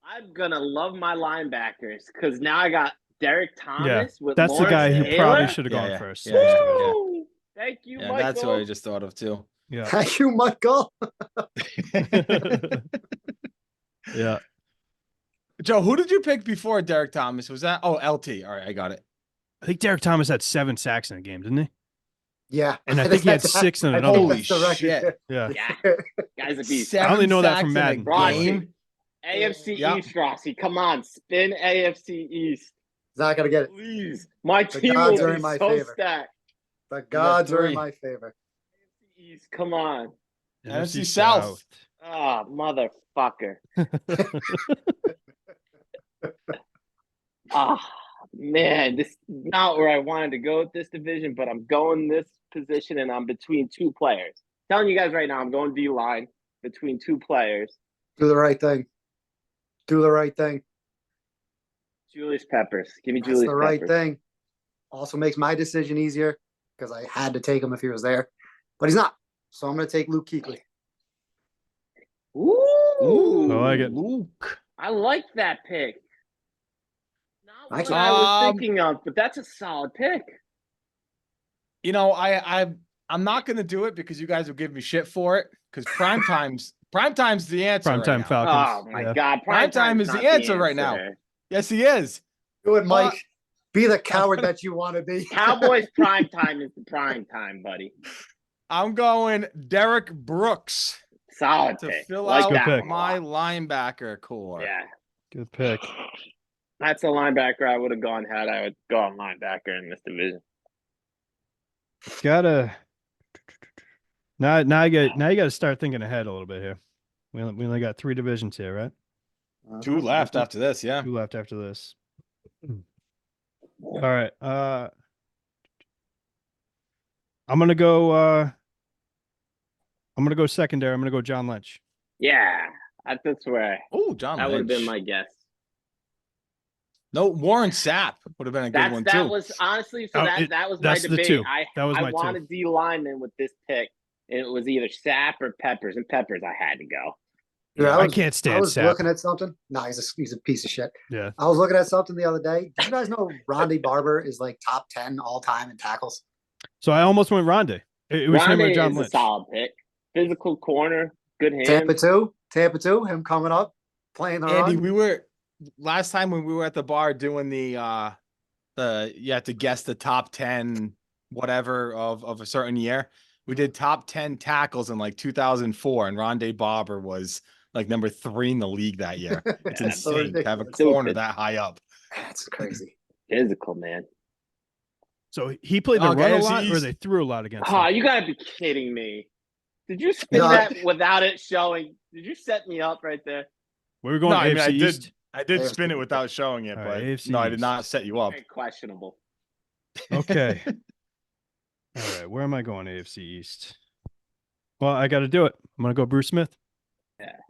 Speaker 4: I'm going to love my linebackers because now I got Derek Thomas with
Speaker 1: That's the
Speaker 4: Lawrence
Speaker 1: guy who
Speaker 4: Taylor.
Speaker 1: probably should have
Speaker 2: Yeah,
Speaker 1: gone
Speaker 2: yeah,
Speaker 1: first.
Speaker 2: yeah, yeah.
Speaker 4: Woo! Thank you,
Speaker 5: Yeah,
Speaker 4: Michael.
Speaker 5: that's what I just thought of too.
Speaker 1: Yeah.
Speaker 3: Thank you, Michael.
Speaker 1: Yeah.
Speaker 2: Joe, who did you pick before Derek Thomas? Was that LT? All right, I got it.
Speaker 1: I think Derek Thomas had 7 sacks in a game, didn't he?
Speaker 3: Yeah.
Speaker 1: And I think he had
Speaker 3: That's-
Speaker 1: 6 in
Speaker 3: I
Speaker 1: another
Speaker 3: think
Speaker 1: one.
Speaker 3: that's the record.
Speaker 2: shit.
Speaker 1: Yeah.
Speaker 4: Yeah, guy's a beast.
Speaker 1: I only know that from
Speaker 2: 7 sacks in a
Speaker 1: Madden.
Speaker 4: Rossi.
Speaker 2: game.
Speaker 4: AFC
Speaker 2: Yeah.
Speaker 4: East, Rossi. Come on, spin AFC East,
Speaker 3: He's not gonna get it.
Speaker 4: please. My
Speaker 3: The
Speaker 4: team
Speaker 3: gods
Speaker 4: will
Speaker 3: are
Speaker 4: be
Speaker 3: in my
Speaker 4: so
Speaker 3: favor.
Speaker 4: stacked.
Speaker 3: The gods are
Speaker 2: 3.
Speaker 3: in my favor.
Speaker 4: AFC East, come on.
Speaker 2: NFC South.
Speaker 4: Oh, motherfucker. Ah, man, this is not where I wanted to go with this division, but I'm going this position and I'm between 2 players. Telling you guys right now, I'm going D line between 2 players.
Speaker 3: Do the right thing. Do the right thing.
Speaker 4: Julius Peppers. Give me
Speaker 3: That's
Speaker 4: Julius
Speaker 3: the right
Speaker 4: Peppers.
Speaker 3: thing. Also makes my decision easier because I had to take him if he was there, but he's not. So I'm gonna take Luke Kuechly.
Speaker 4: Ooh,
Speaker 1: I like it.
Speaker 2: Luke.
Speaker 4: I like that pick. Not
Speaker 3: Nice
Speaker 4: what I was
Speaker 2: one.
Speaker 4: thinking of, but that's a solid pick.
Speaker 2: You know, I'm not gonna do it because you guys will give me shit for it. Because prime time's the answer.
Speaker 1: Primetime
Speaker 2: right now.
Speaker 1: Falcons.
Speaker 4: Oh my
Speaker 1: Yeah.
Speaker 4: God,
Speaker 2: Prime time
Speaker 4: time's
Speaker 2: is the
Speaker 4: not
Speaker 2: answer right now.
Speaker 4: answer.
Speaker 2: Yes, he is.
Speaker 3: Do it, Mike.
Speaker 2: Uh,
Speaker 3: Be the coward that you want to be.
Speaker 4: Cowboys prime time is the prime time, buddy.
Speaker 2: I'm going Derek Brooks
Speaker 4: Solid
Speaker 2: to
Speaker 4: pick.
Speaker 2: fill
Speaker 4: Like
Speaker 2: out
Speaker 1: Good
Speaker 4: that
Speaker 1: pick.
Speaker 4: one a
Speaker 2: my
Speaker 4: lot.
Speaker 2: linebacker core.
Speaker 4: Yeah,
Speaker 1: Good pick.
Speaker 4: that's a linebacker I would have gone had I would go on linebacker in this division.
Speaker 1: Gotta now you gotta start thinking ahead a little bit here. We only got 3 divisions here, right?
Speaker 2: 2 left after this. Yeah.
Speaker 1: 2 left after this. All right. I'm gonna go secondary. I'm gonna go John Lynch.
Speaker 4: Yeah, that's where
Speaker 2: Oh, John
Speaker 4: that would have
Speaker 2: Lynch.
Speaker 4: been my guess.
Speaker 2: No, Warren Sapp would have been a good one
Speaker 4: That
Speaker 2: too.
Speaker 4: was honestly so
Speaker 1: Oh,
Speaker 4: that was my
Speaker 1: that's the
Speaker 4: debate.
Speaker 1: 2.
Speaker 4: I
Speaker 1: That was my 2.
Speaker 4: wanted D lineman with this pick, and it was either Sapp or Peppers, and Peppers I had to go.
Speaker 3: Dude,
Speaker 2: Yeah,
Speaker 1: I
Speaker 3: was-
Speaker 1: can't
Speaker 3: I
Speaker 1: stand
Speaker 3: was
Speaker 1: Sapp.
Speaker 3: looking at something. No, he's a piece of shit.
Speaker 1: Yeah.
Speaker 3: I was looking at something the other day. Did you guys know Ronde Barber is like top 10 all time in tackles?
Speaker 1: So I almost went Rondé. It was him or
Speaker 4: Rondé
Speaker 1: John
Speaker 4: is a
Speaker 1: Lynch.
Speaker 4: solid pick. Physical corner, good
Speaker 3: Tampa
Speaker 4: hands.
Speaker 3: 2, him coming up, playing the
Speaker 2: Andy,
Speaker 3: run.
Speaker 2: last time when we were at the bar doing the you have to guess the top 10 whatever of a certain year. We did top 10 tackles in like 2004, and Rondé Barber was like number 3 in the league that year. It's
Speaker 4: Yeah,
Speaker 3: so
Speaker 2: insane to have a
Speaker 3: ridiculous.
Speaker 2: corner
Speaker 4: Stupid.
Speaker 2: that high up.
Speaker 3: That's crazy.
Speaker 4: Physical, man.
Speaker 1: So he played the
Speaker 2: Oh,
Speaker 1: run a
Speaker 2: AFC
Speaker 1: lot, or
Speaker 2: East.
Speaker 1: they threw a lot against
Speaker 4: Oh,
Speaker 1: him.
Speaker 4: you gotta be kidding me. Did you spin
Speaker 3: No.
Speaker 4: that without it showing? Did you set me up right there?
Speaker 1: We were going
Speaker 2: No, I
Speaker 1: AFC
Speaker 2: mean, I
Speaker 1: East.
Speaker 2: did. I did
Speaker 3: AFC
Speaker 2: spin it without showing it,
Speaker 1: All
Speaker 2: but
Speaker 1: right, AFC
Speaker 2: no, I did
Speaker 1: East.
Speaker 2: not set you up.
Speaker 4: Very questionable.
Speaker 1: Okay. All right, where am I going? AFC East. Well, I got to do it. I'm gonna go Bruce Smith.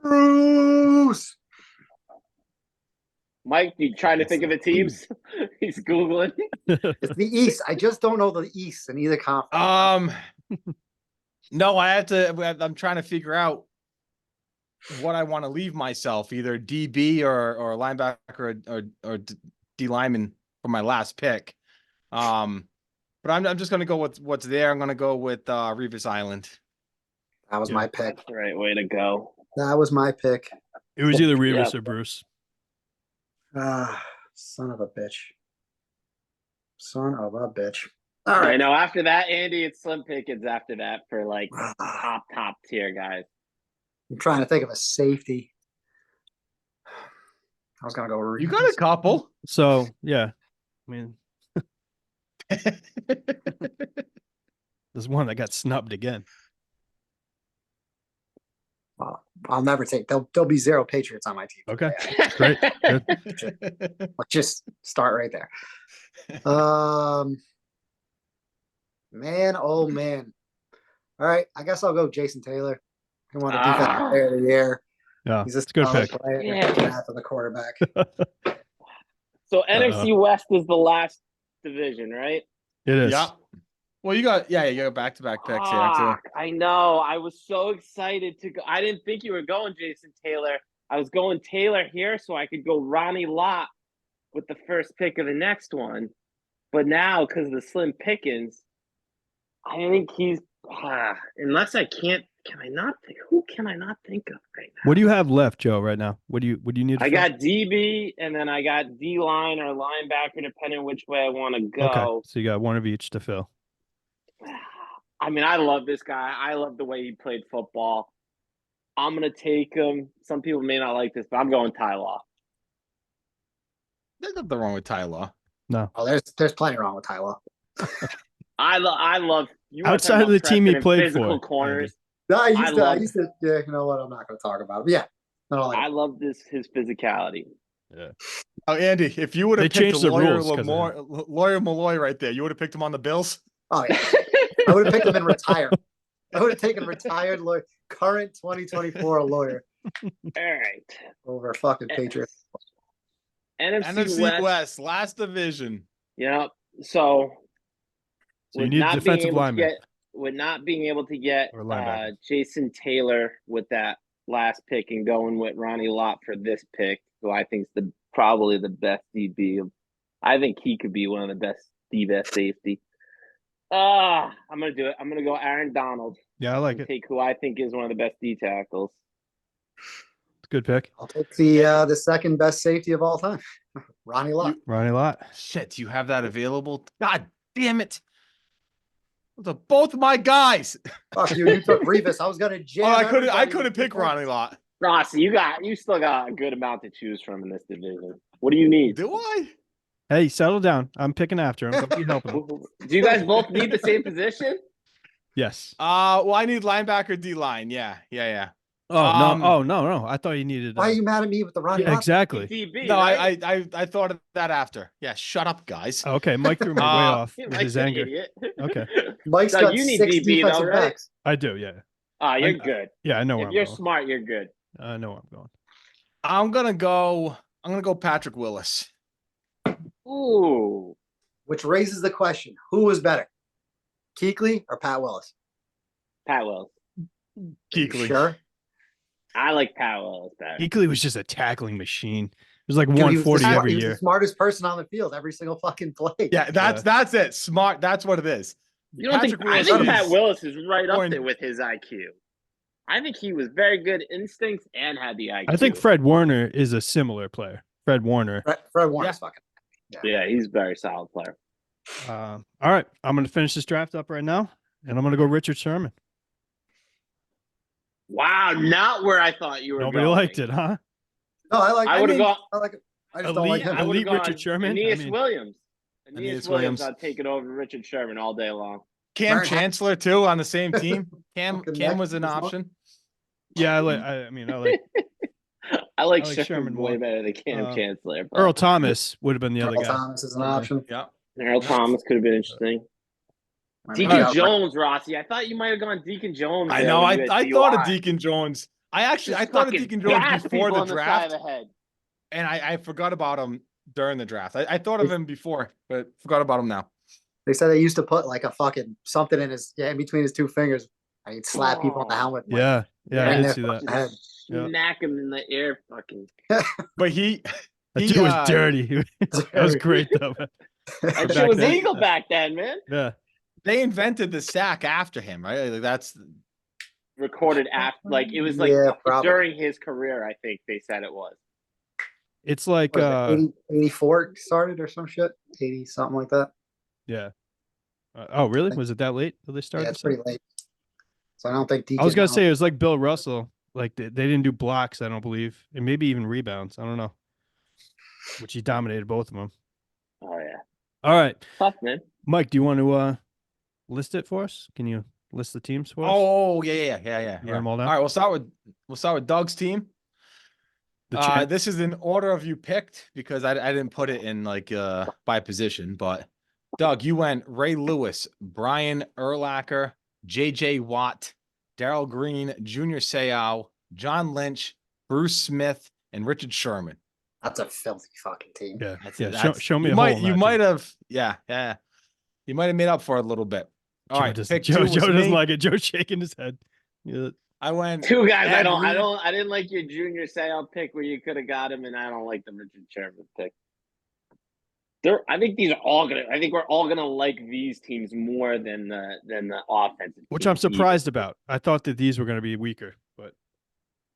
Speaker 3: Bruce.
Speaker 4: Mike, you trying to think of the teams? He's Googling.
Speaker 3: It's the East. I just don't know the East in either conference.
Speaker 2: No, I have to. I'm trying to figure out what I want to leave myself, either DB or linebacker or D lineman for my last pick. But I'm just gonna go with what's there. I'm gonna go with Revis Island.
Speaker 3: That was
Speaker 1: Yeah.
Speaker 3: my pick.
Speaker 4: That's the right way to go.
Speaker 3: That was my pick.
Speaker 1: It was either Revis
Speaker 4: Yeah.
Speaker 1: or Bruce.
Speaker 3: Son of a bitch. Son of a bitch. All
Speaker 4: I
Speaker 3: right.
Speaker 4: know. After that, Andy, it's slim pickings. After that, for like
Speaker 3: I'm
Speaker 4: top tier guys.
Speaker 3: trying to think of a safety. I was gonna go.
Speaker 2: You got a couple.
Speaker 1: So yeah, I mean, there's one that got snubbed again.
Speaker 3: I'll never take. There'll be 0 Patriots on my team.
Speaker 1: Okay, great. Good.
Speaker 3: Let's just start right there. Man, oh man. All right, I guess I'll go Jason Taylor. He won a defensive
Speaker 4: Ah.
Speaker 3: player of the year.
Speaker 1: Yeah,
Speaker 3: He's a
Speaker 1: it's a good
Speaker 3: solid
Speaker 1: pick.
Speaker 3: player
Speaker 4: Yeah.
Speaker 3: after the quarterback.
Speaker 4: So NFC West is the last division, right?
Speaker 1: It is.
Speaker 2: Yeah. Well, you got back-to-back picks here too.
Speaker 4: Fuck, I know. I was so excited to go. I didn't think you were going Jason Taylor. I was going Taylor here so I could go Ronnie Lott with the first pick of the next one. But now, because of the slim pickings, I think he's unless I can't. Can I not think? Who can I not think of right now?
Speaker 1: What do you have left, Joe? Right now, what do you need? To
Speaker 4: I
Speaker 1: fill?
Speaker 4: got DB and then I got D line or linebacker, depending which way I want to go.
Speaker 1: Okay, so you got one of each to fill.
Speaker 4: I mean, I love this guy. I love the way he played football. I'm gonna take him. Some people may not like this, but I'm going Ty Law.
Speaker 2: There's nothing wrong with Tyler.
Speaker 1: No,
Speaker 3: Oh, there's plenty wrong with Tyler.
Speaker 4: I love you. wanna talk
Speaker 1: Outside of
Speaker 4: about
Speaker 1: the team he
Speaker 4: Preston and
Speaker 1: played
Speaker 4: physical
Speaker 1: for,
Speaker 4: corners.
Speaker 3: No, I
Speaker 4: love-
Speaker 3: used to. Yeah, you know what? I'm not going to talk about it. But yeah, no, like
Speaker 4: I love his physicality.
Speaker 2: Oh, Andy, if you would
Speaker 1: They
Speaker 2: have picked
Speaker 1: changed the
Speaker 2: lawyer
Speaker 1: rules 'cause of
Speaker 2: lawyer Malloy right there, you would have picked him on the Bills.
Speaker 3: oh yeah, I would have picked him in retirement. I would have taken retired lawyer, current 2024 lawyer
Speaker 4: All right.
Speaker 3: over fucking Patriots.
Speaker 4: NFC, West.
Speaker 2: last division.
Speaker 4: Yeah. So,
Speaker 1: So you
Speaker 4: with
Speaker 1: need
Speaker 4: not being
Speaker 1: defensive
Speaker 4: able to
Speaker 1: lineman.
Speaker 4: get with not being able to get
Speaker 1: Or linebacker.
Speaker 4: Jason Taylor with that last pick and going with Ronnie Lott for this pick, who I think is probably the best DB. I think he could be one of the best safety. I'm gonna do it. I'm gonna go Aaron Donald.
Speaker 1: Yeah, I like
Speaker 4: and
Speaker 1: it.
Speaker 4: take who I think is one of the best D tackles.
Speaker 1: It's a good pick,
Speaker 3: I'll take the second best safety of all time, Ronnie Lott.
Speaker 1: Ronnie Lott.
Speaker 2: Shit, do you have that available? God damn it. Those are both my guys.
Speaker 3: Fuck you! You took Revis. I was gonna jam.
Speaker 2: Oh, I
Speaker 3: everybody
Speaker 2: couldn't
Speaker 3: with
Speaker 2: pick
Speaker 3: the
Speaker 2: Ronnie
Speaker 3: points.
Speaker 2: Lott.
Speaker 4: Rossi, you still got a good amount to choose from in this division. What do you need?
Speaker 2: Do I?
Speaker 1: Hey, settle down. I'm picking after him. Don't be helping him.
Speaker 4: Do you guys both need the same position?
Speaker 1: Yes.
Speaker 2: Well, I need linebacker D line. Yeah.
Speaker 1: Oh
Speaker 2: Um,
Speaker 1: no! Oh no! I thought you needed.
Speaker 3: Why are you mad at me with the Ronnie
Speaker 1: Yeah,
Speaker 3: Lott?
Speaker 1: exactly.
Speaker 4: DB,
Speaker 2: No,
Speaker 4: right?
Speaker 2: I thought of that after. Yeah, shut up, guys.
Speaker 1: Okay, Mike threw me way off
Speaker 4: Yeah,
Speaker 1: with
Speaker 4: Mike's
Speaker 1: his
Speaker 4: an
Speaker 1: anger.
Speaker 4: idiot.
Speaker 1: Okay.
Speaker 3: Mike's
Speaker 4: So
Speaker 3: got
Speaker 4: you need
Speaker 3: 6
Speaker 4: DB though,
Speaker 3: defensive
Speaker 4: right?
Speaker 3: backs.
Speaker 1: I do. Yeah.
Speaker 4: Ah, you're good.
Speaker 1: Yeah, I know where
Speaker 4: If
Speaker 1: I'm
Speaker 4: you're
Speaker 1: going.
Speaker 4: smart, you're good.
Speaker 1: I know where I'm going.
Speaker 2: I'm gonna go Patrick Willis.
Speaker 4: Ooh,
Speaker 3: Which raises the question: who was better, Kuechly or Pat Willis?
Speaker 4: Pat Wells.
Speaker 3: Are you
Speaker 2: Kuechly.
Speaker 3: Sure.
Speaker 4: I like Powell better.
Speaker 1: Kuechly was just a tackling machine. It was like
Speaker 3: Dude, he was the
Speaker 1: 140
Speaker 3: smart-
Speaker 1: every
Speaker 3: he was the
Speaker 1: year.
Speaker 3: smartest person on the field every single fucking play.
Speaker 2: Yeah, that's it. Smart. That's what it is.
Speaker 4: You don't think?
Speaker 2: Patrick
Speaker 4: I
Speaker 2: Willis
Speaker 4: think
Speaker 2: is
Speaker 4: Pat Willis is right up
Speaker 2: born-
Speaker 4: there with his IQ. I think he was very good instincts and had the IQ.
Speaker 1: I think Fred Warner is a similar player. Fred Warner.
Speaker 3: Fred Warner's fucking.
Speaker 4: Yeah, he's a very solid player.
Speaker 1: All right, I'm going to finish this draft up right now, and I'm going to go Richard Sherman.
Speaker 4: Wow, not where I thought you were.
Speaker 1: Nobody
Speaker 4: going.
Speaker 1: liked it, huh?
Speaker 3: No, I like.
Speaker 4: I would've
Speaker 3: mean,
Speaker 4: gone-
Speaker 3: I like it. I just don't like
Speaker 1: Elite-
Speaker 3: him.
Speaker 4: I would
Speaker 1: Elite
Speaker 4: have
Speaker 1: Richard Sherman? I
Speaker 4: Aeneas
Speaker 1: mean-
Speaker 4: Williams.
Speaker 2: Aeneas
Speaker 4: Aeneas
Speaker 2: Williams.
Speaker 4: Williams. I'd take it over Richard Sherman all day long.
Speaker 2: Cam
Speaker 3: Burn.
Speaker 2: Chancellor too on the same team. Cam
Speaker 3: Fucking
Speaker 2: Cam
Speaker 3: neck
Speaker 2: was an
Speaker 3: as well.
Speaker 2: option.
Speaker 1: Yeah, I like. I mean, I like
Speaker 4: I like
Speaker 1: like
Speaker 4: Sherman,
Speaker 1: Sherman
Speaker 4: way
Speaker 1: more.
Speaker 4: better than Cam Chancellor. but
Speaker 1: Earl Thomas would have been the other
Speaker 3: Earl
Speaker 1: guy.
Speaker 3: Thomas is an option.
Speaker 2: Yeah.
Speaker 4: Earl Thomas could have been interesting.
Speaker 3: I mean,
Speaker 4: Deacon
Speaker 3: yeah,
Speaker 4: Jones, Rossi. I thought you might have gone Deacon Jones.
Speaker 2: I
Speaker 4: there
Speaker 2: know.
Speaker 4: when you
Speaker 2: I
Speaker 4: had
Speaker 2: thought of
Speaker 4: DUI.
Speaker 2: Deacon Jones. I thought of
Speaker 4: Fucking
Speaker 2: Deacon Jones
Speaker 4: gas
Speaker 2: before
Speaker 4: people
Speaker 2: the
Speaker 4: on side
Speaker 2: draft,
Speaker 4: of the head.
Speaker 2: and I forgot about him during the draft. I thought of him before, but forgot about him now.
Speaker 3: They said they used to put like a fucking something in his in between his two fingers. And he'd slap people on the
Speaker 4: Oh.
Speaker 3: helmet. with.
Speaker 1: Yeah, yeah, I
Speaker 3: Bang
Speaker 1: did
Speaker 3: their
Speaker 1: see that.
Speaker 3: fucking head.
Speaker 1: Yeah.
Speaker 4: Smack him in the air, fucking.
Speaker 2: But he
Speaker 1: That
Speaker 2: he,
Speaker 1: dude was dirty. That was great though.
Speaker 4: That
Speaker 1: Back
Speaker 4: shit was
Speaker 1: then.
Speaker 4: legal back then, man.
Speaker 1: Yeah,
Speaker 2: They invented the sack after him, right? Like that's
Speaker 4: Recorded after, like it was like
Speaker 3: Yeah, probably.
Speaker 4: during his career. I think they said it was.
Speaker 1: it's like
Speaker 3: What was it, 84 started or some shit. 80 something like that.
Speaker 1: yeah. Oh, really? Was it that late that they started?
Speaker 3: Yeah, it's
Speaker 1: this thing?
Speaker 3: pretty late. So I don't think Deacon.
Speaker 1: I was gonna say it was like Bill Russell. Like they didn't do blocks, I don't believe, and maybe even rebounds. I don't know. Which he dominated both of them.
Speaker 4: Oh yeah,
Speaker 1: All right,
Speaker 4: tough man.
Speaker 1: Mike, do you want to list it for us? Can you list the teams for us?
Speaker 2: oh yeah.
Speaker 1: You got 'em all down?
Speaker 2: All right, we'll start with Doug's team.
Speaker 1: The champ.
Speaker 2: This is in order of you picked because I didn't put it in like by position, but Doug, you went Ray Lewis, Brian Urlacher, JJ Watt, Daryl Green, Junior Seau, John Lynch, Bruce Smith, and Richard Sherman.
Speaker 3: That's a filthy fucking team.
Speaker 1: Yeah,
Speaker 2: That's
Speaker 1: yeah.
Speaker 2: it.
Speaker 1: Show me
Speaker 2: you
Speaker 1: a
Speaker 2: might
Speaker 1: hole in
Speaker 2: you
Speaker 1: that
Speaker 2: might
Speaker 1: team.
Speaker 2: have yeah. You might have made up for it a little bit. All
Speaker 1: Joe
Speaker 2: right,
Speaker 1: doesn't,
Speaker 2: pick
Speaker 1: Joe,
Speaker 2: two was
Speaker 1: Joe doesn't
Speaker 2: me.
Speaker 1: like it. Joe's shaking his head. Yeah.
Speaker 2: I went
Speaker 4: Two guys.
Speaker 2: Ed
Speaker 4: I
Speaker 2: Reed.
Speaker 4: didn't like your Junior Seau pick where you could have got him, and I don't like the Richard Sherman pick. I think these are all gonna. I think we're all gonna like these teams more than the offensive.
Speaker 1: Which
Speaker 4: teams
Speaker 1: I'm surprised about. I thought that these were going to be weaker, but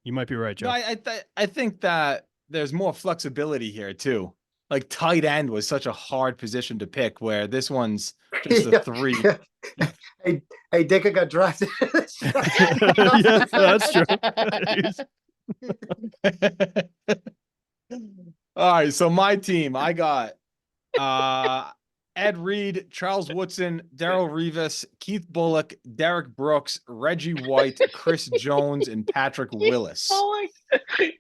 Speaker 1: you might be right, Joe.
Speaker 2: No, I think that there's more flexibility here too. Like tight end was such a hard position to pick, where this one's just a
Speaker 3: Yeah.
Speaker 2: 3.
Speaker 3: Hey, Dicker got drafted.
Speaker 1: Yeah, that's true.
Speaker 2: All right, so my team, I got Ed Reed, Charles Woodson, Daryl Revis, Keith Bullock, Derek Brooks, Reggie White, Chris Jones, and Patrick Willis.
Speaker 4: Bullock, Keith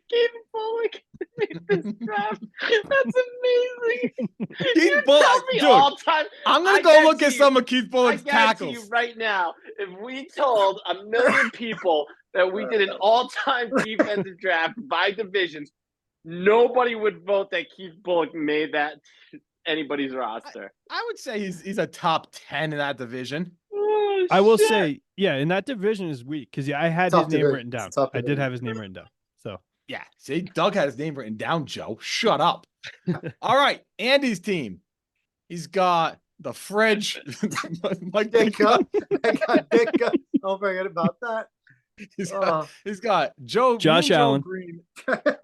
Speaker 4: Bullock made this draft. That's amazing.
Speaker 2: Keith
Speaker 4: You
Speaker 2: Bullock,
Speaker 4: tell me
Speaker 2: dude,
Speaker 4: all time.
Speaker 2: I'm gonna
Speaker 4: I
Speaker 2: go look
Speaker 4: guarantee
Speaker 2: at
Speaker 4: you-
Speaker 2: some of Keith
Speaker 4: I
Speaker 2: Bullock's
Speaker 4: guarantee you
Speaker 2: tackles.
Speaker 4: right now, if we told 1 million people that we did an all-time defensive draft by divisions, nobody would vote that Keith Bullock made that anybody's roster.
Speaker 2: I would say he's a top 10 in that division.
Speaker 4: Oh,
Speaker 1: I will
Speaker 4: shit.
Speaker 1: say, yeah, and that division is weak because I had
Speaker 3: Tough
Speaker 1: his name
Speaker 3: division.
Speaker 1: written down.
Speaker 3: It's tough
Speaker 1: I did
Speaker 3: division.
Speaker 1: have his name written down. So
Speaker 2: Yeah, see, Doug had his name written down, Joe. Shut up. All right, Andy's team. He's got the fridge. Mike
Speaker 3: Dicker.
Speaker 2: Ditka.
Speaker 3: I got Dicker. Don't forget about that.
Speaker 2: He's got Joe,
Speaker 1: Josh
Speaker 2: me and Joe
Speaker 1: Allen.
Speaker 2: Green,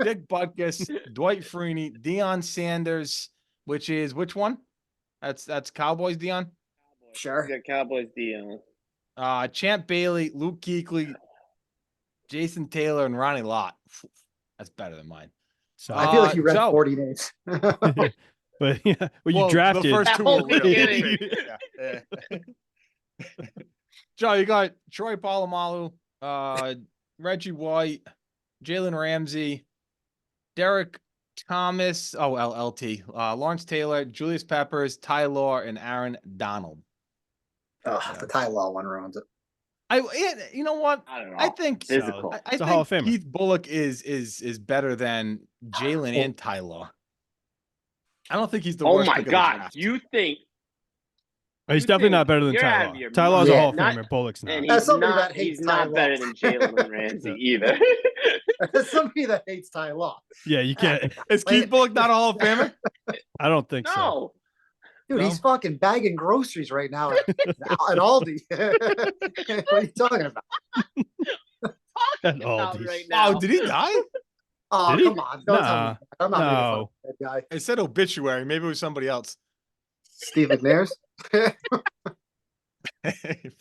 Speaker 2: Dick Butkus, Dwight Freeney, Deion Sanders, which is which one? That's Cowboys, Deion.
Speaker 3: Sure.
Speaker 4: We got Cowboys Dion.
Speaker 2: Champ Bailey, Luke Kuechly, Jason Taylor, and Ronnie Lott. That's better than mine.
Speaker 1: so
Speaker 3: I feel like you read
Speaker 2: Joe.
Speaker 3: 40 names.
Speaker 1: but yeah, well, you
Speaker 2: Well,
Speaker 1: drafted.
Speaker 2: the first two were
Speaker 4: Only
Speaker 2: real.
Speaker 4: kidding.
Speaker 2: Yeah. Joe, you got Troy Polamalu, Reggie White, Jalen Ramsey, Derek Thomas, LT, Lawrence Taylor, Julius Peppers, Ty Law, and Aaron Donald.
Speaker 3: The Ty Law one ruins it.
Speaker 2: You know what?
Speaker 4: I don't know.
Speaker 2: I think
Speaker 4: Physical.
Speaker 2: I
Speaker 1: It's a
Speaker 2: think
Speaker 1: Hall of Famer.
Speaker 2: Keith Bullock is better than Jalen and Ty Law. I don't think he's the
Speaker 4: Oh
Speaker 2: worst.
Speaker 4: my
Speaker 2: pick of the
Speaker 4: God!
Speaker 2: draft.
Speaker 4: You think?
Speaker 1: He's
Speaker 4: you
Speaker 1: definitely
Speaker 4: think
Speaker 1: not better than
Speaker 4: you're out
Speaker 1: Ty
Speaker 4: of
Speaker 1: Law.
Speaker 4: your
Speaker 1: Ty Law's a
Speaker 3: mind.
Speaker 1: Hall of
Speaker 4: Not-
Speaker 1: Famer. Bullock's not.
Speaker 4: And
Speaker 3: As
Speaker 4: he's
Speaker 3: somebody
Speaker 4: not.
Speaker 3: that hates
Speaker 4: He's not
Speaker 3: Ty
Speaker 4: better
Speaker 3: Law.
Speaker 4: than Jalen Ramsey either.
Speaker 3: As somebody that hates Ty Law.
Speaker 1: Yeah, you can't.
Speaker 2: Is Keith Bullock not a Hall of Famer?
Speaker 1: I don't think so.
Speaker 4: No.
Speaker 3: Dude,
Speaker 2: No?
Speaker 3: he's fucking bagging groceries right now at Aldi. What are you talking about?
Speaker 1: At
Speaker 4: About
Speaker 1: Aldi's.
Speaker 4: right now.
Speaker 2: Oh, did he die?
Speaker 3: Oh,
Speaker 1: Did he?
Speaker 3: come on. Don't tell me.
Speaker 1: Nah,
Speaker 3: that. I'm not making fun
Speaker 1: no.
Speaker 3: of that guy.
Speaker 2: I said obituary. Maybe it was somebody else.
Speaker 3: Steve McNair's.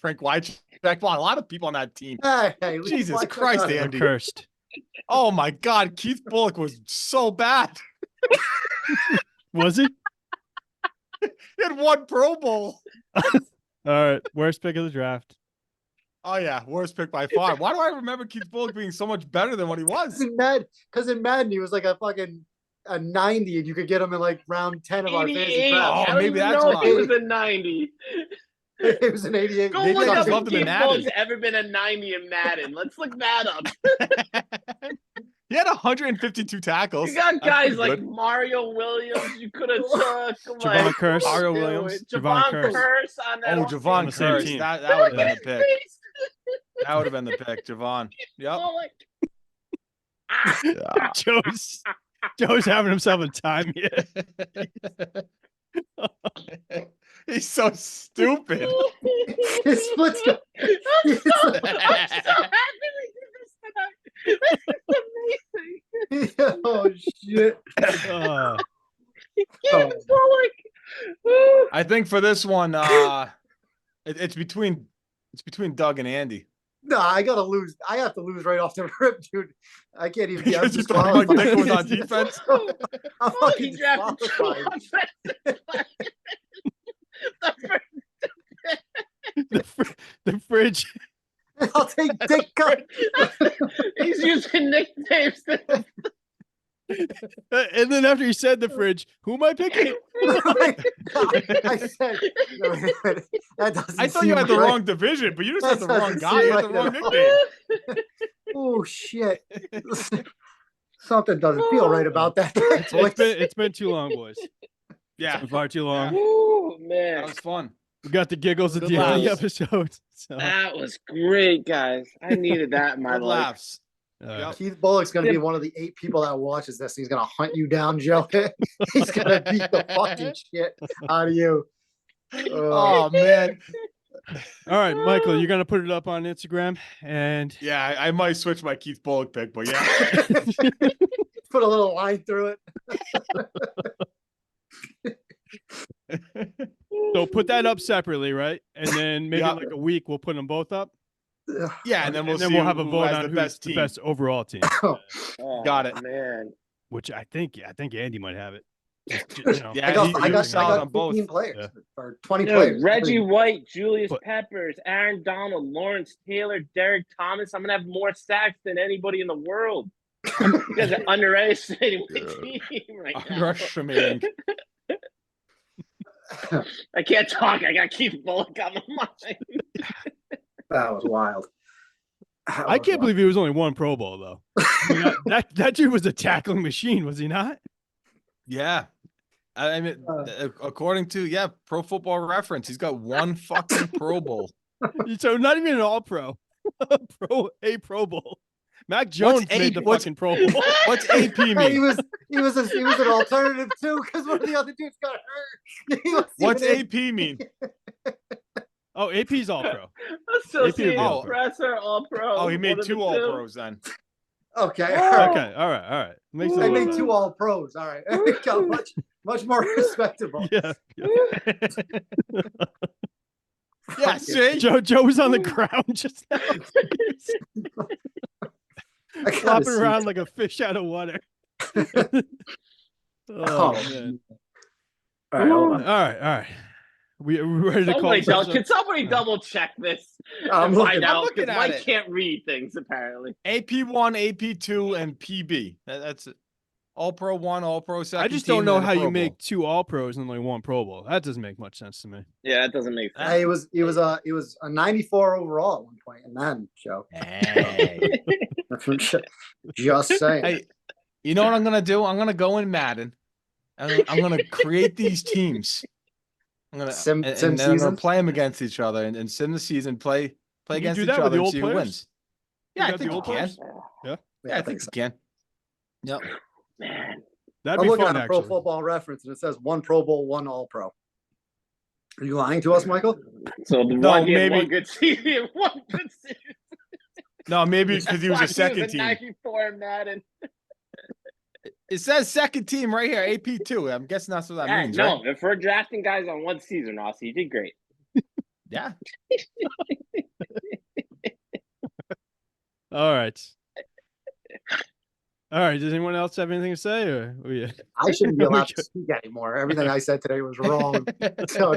Speaker 2: Frank Wycheck. Well, a lot of people on that team.
Speaker 3: Hey,
Speaker 2: Jesus
Speaker 3: why-
Speaker 2: Christ,
Speaker 1: We're
Speaker 2: Andy.
Speaker 1: cursed.
Speaker 2: Oh my God, Keith Bullock was so bad.
Speaker 1: Was he?
Speaker 2: He had one Pro Bowl.
Speaker 1: All right. Worst pick of the draft.
Speaker 2: Oh yeah, worst pick by far. Why do I remember Keith Bullock being so much better than what he was?
Speaker 3: Because in Madden, he was like a 90, and you could get him in like round 10 of our fantasy
Speaker 4: 88.
Speaker 3: draft.
Speaker 2: Oh,
Speaker 4: I don't
Speaker 2: maybe
Speaker 4: even
Speaker 2: that's
Speaker 4: know if he
Speaker 2: why.
Speaker 4: was a 90.
Speaker 3: It was an 88.
Speaker 4: Go
Speaker 2: Maybe
Speaker 4: look
Speaker 2: I
Speaker 4: up
Speaker 2: just
Speaker 4: if
Speaker 2: loved him in
Speaker 4: Keith
Speaker 2: Madden.
Speaker 4: Bullock's ever been a 90 in Madden. Let's look that up.
Speaker 2: He had 152 tackles.
Speaker 4: You got
Speaker 2: That's
Speaker 4: guys
Speaker 2: pretty
Speaker 4: like
Speaker 2: good.
Speaker 4: Mario Williams. You could have took
Speaker 1: Javon
Speaker 4: like
Speaker 1: Curse.
Speaker 2: Mario
Speaker 4: dude,
Speaker 2: Williams.
Speaker 1: Javon
Speaker 4: Javon
Speaker 1: Curse.
Speaker 4: Curse on that.
Speaker 2: Oh,
Speaker 4: offense.
Speaker 2: Javon
Speaker 1: On the same
Speaker 2: Curse.
Speaker 1: team.
Speaker 2: That would have been the pick.
Speaker 4: Face.
Speaker 2: That would have been the pick, Javon. Yep.
Speaker 4: Bullock. Ah,
Speaker 1: Joe's having himself a time here.
Speaker 2: He's so stupid.
Speaker 3: His splits go.
Speaker 4: I'm so happy we did this tonight. This is amazing.
Speaker 3: Oh, shit.
Speaker 1: Uh,
Speaker 4: Keith Bullock. Woo.
Speaker 2: I think for this one, it's between Doug and Andy.
Speaker 3: No, I gotta lose. I have to lose right off the rip, dude. I can't even be. I'm
Speaker 2: Because you thought Doug
Speaker 3: disqualified.
Speaker 2: Dick was on defense.
Speaker 3: I'm
Speaker 4: Oh, he
Speaker 3: fucking
Speaker 4: drafted two
Speaker 3: disqualified.
Speaker 4: offensive players.
Speaker 1: the fridge.
Speaker 3: I'll take Dick Cut.
Speaker 4: He's using nicknames.
Speaker 1: And then after he said the fridge, who am I picking?
Speaker 3: I said that doesn't.
Speaker 2: I thought you
Speaker 3: seem
Speaker 2: had the
Speaker 3: right.
Speaker 2: wrong division, but you just had the
Speaker 3: That
Speaker 2: wrong
Speaker 3: doesn't
Speaker 2: guy.
Speaker 3: seem
Speaker 2: You had the
Speaker 3: right
Speaker 2: wrong
Speaker 3: at all.
Speaker 2: nickname.
Speaker 3: Oh shit! Something doesn't feel right about that.
Speaker 1: It's been too long, boys.
Speaker 2: Yeah,
Speaker 1: Been far too long.
Speaker 4: Ooh,
Speaker 2: that
Speaker 4: man.
Speaker 2: was fun.
Speaker 1: We got the giggles at
Speaker 2: Good
Speaker 1: the end of the
Speaker 2: laughs.
Speaker 1: episode. So,
Speaker 4: That was great, guys. I needed that in my
Speaker 2: Good
Speaker 4: life.
Speaker 2: laughs.
Speaker 1: uh,
Speaker 3: Keith Bullock's gonna be one of the 8 people that watches this. He's gonna hunt you down, Joe. He's gonna beat the fucking shit out of you.
Speaker 2: Oh man.
Speaker 1: all right, Michael, you're gonna put it up on Instagram, and
Speaker 2: Yeah, I might switch my Keith Bullock pick, but yeah.
Speaker 3: Put a little line through it.
Speaker 1: so put that up separately, right? And then maybe
Speaker 2: Yeah.
Speaker 1: in like a week we'll put them both up,
Speaker 2: Yeah, and then we'll
Speaker 1: and then
Speaker 2: see
Speaker 1: we'll have a
Speaker 2: who
Speaker 1: vote
Speaker 2: has
Speaker 1: on
Speaker 2: the
Speaker 1: who's
Speaker 2: best
Speaker 1: the
Speaker 2: team.
Speaker 1: best overall team.
Speaker 4: Oh,
Speaker 2: Got it.
Speaker 4: man.
Speaker 1: Which I think Andy might have it.
Speaker 2: Yeah,
Speaker 3: I got,
Speaker 2: he-
Speaker 3: I
Speaker 2: he
Speaker 3: got,
Speaker 2: was solid
Speaker 3: I
Speaker 2: on
Speaker 3: got
Speaker 2: both.
Speaker 3: 15 players
Speaker 1: Yeah.
Speaker 3: or 20
Speaker 4: Dude,
Speaker 3: players.
Speaker 4: Reggie White, Julius
Speaker 1: But-
Speaker 4: Peppers, Aaron Donald, Lawrence Taylor, Derek Thomas. I'm gonna have more sacks than anybody in the world. You guys are underestimating my team right now.
Speaker 2: Underestimating.
Speaker 4: I can't talk. I got Keith Bullock on the mind.
Speaker 3: That was wild. That
Speaker 1: I
Speaker 3: was
Speaker 1: can't
Speaker 3: wild.
Speaker 1: believe he was only one Pro Bowl though. I mean, that dude was a tackling machine, was he not?
Speaker 2: Yeah. I mean, according to Pro Football Reference, he's got one fucking Pro Bowl.
Speaker 1: So not even an All Pro, a Pro Bowl. Mac Jones made the
Speaker 2: what's-
Speaker 1: fucking Pro Bowl.
Speaker 2: What's AP
Speaker 3: Hey, he
Speaker 2: mean?
Speaker 3: was an alternative too because one of the other dudes got hurt. He was
Speaker 2: What's
Speaker 3: even
Speaker 2: AP mean?
Speaker 1: Oh, AP's All Pro.
Speaker 4: Associate
Speaker 2: Oh.
Speaker 4: Presser, All Pro.
Speaker 2: Oh, he made
Speaker 4: one of
Speaker 2: 2
Speaker 4: the
Speaker 2: All
Speaker 4: two.
Speaker 2: Pros then.
Speaker 3: Okay.
Speaker 1: Okay, all right. Makes it a
Speaker 3: I
Speaker 1: little
Speaker 3: made
Speaker 1: better.
Speaker 3: 2 all pros. All right. Got much more respectable.
Speaker 1: Yeah.
Speaker 2: Yeah, see?
Speaker 1: Joe was on the ground just now,
Speaker 3: I gotta
Speaker 1: flopping
Speaker 3: see
Speaker 1: around like a fish out of water. oh,
Speaker 3: Oh,
Speaker 1: man.
Speaker 3: All right, hold
Speaker 1: All
Speaker 3: on.
Speaker 1: right. We ready to call
Speaker 4: Somebody
Speaker 1: this
Speaker 4: double,
Speaker 1: episode?
Speaker 4: can somebody double check this
Speaker 3: I'm
Speaker 4: and
Speaker 3: looking.
Speaker 4: find
Speaker 2: I'm
Speaker 4: out?
Speaker 2: looking
Speaker 4: Because
Speaker 2: at
Speaker 4: Mike
Speaker 2: it.
Speaker 4: can't read things apparently.
Speaker 2: AP1, AP2, and PB. That's it. All Pro 1, All Pro 2nd.
Speaker 1: I just
Speaker 2: team,
Speaker 1: don't know
Speaker 2: and a
Speaker 1: how
Speaker 2: Pro
Speaker 1: you
Speaker 2: Bowl.
Speaker 1: make 2 All Pros and only 1 Pro Bowl. That doesn't make much sense to me.
Speaker 4: Yeah, that doesn't make sense.
Speaker 3: Hey, it was a 94 overall at one point in that show.
Speaker 2: Hey.
Speaker 3: Just saying.
Speaker 2: Hey, you know what I'm gonna do? I'm gonna go in Madden. I'm gonna create these teams. I'm gonna
Speaker 3: Sim
Speaker 2: and then I'm gonna
Speaker 3: seasons?
Speaker 2: play them against each other and sim the season. Play
Speaker 1: You
Speaker 2: against
Speaker 1: do
Speaker 2: each
Speaker 1: that with
Speaker 2: other
Speaker 1: the
Speaker 2: and
Speaker 1: old
Speaker 2: see who
Speaker 1: players?
Speaker 2: wins. Yeah, I
Speaker 1: got the
Speaker 2: think you
Speaker 1: old
Speaker 2: can.
Speaker 1: players? Yeah.
Speaker 2: Yeah, I think
Speaker 3: so.
Speaker 2: you can. Yep.
Speaker 4: Man,
Speaker 1: That'd
Speaker 3: I'm
Speaker 1: be
Speaker 3: looking
Speaker 1: fun,
Speaker 3: at a Pro
Speaker 1: actually.
Speaker 3: Football Reference, and it says 1 Pro Bowl, 1 All Pro. Are you lying to us, Michael?
Speaker 4: so the
Speaker 1: No,
Speaker 4: one he had
Speaker 1: maybe-
Speaker 4: one good season, one good season.
Speaker 2: No, maybe because he was
Speaker 4: That's
Speaker 2: a
Speaker 4: why
Speaker 2: second team.
Speaker 4: 94 Madden.
Speaker 2: It says second team right here, AP two. I'm guessing that's what that
Speaker 4: Yeah,
Speaker 2: means,
Speaker 4: no,
Speaker 2: right?
Speaker 4: if we're drafting guys on one season, Rossi, you did great.
Speaker 2: Yeah.
Speaker 1: All right. All right. Does anyone else have anything to say, or
Speaker 3: I shouldn't be
Speaker 1: We
Speaker 3: allowed to
Speaker 1: could-
Speaker 3: speak anymore. Everything I said today was wrong. So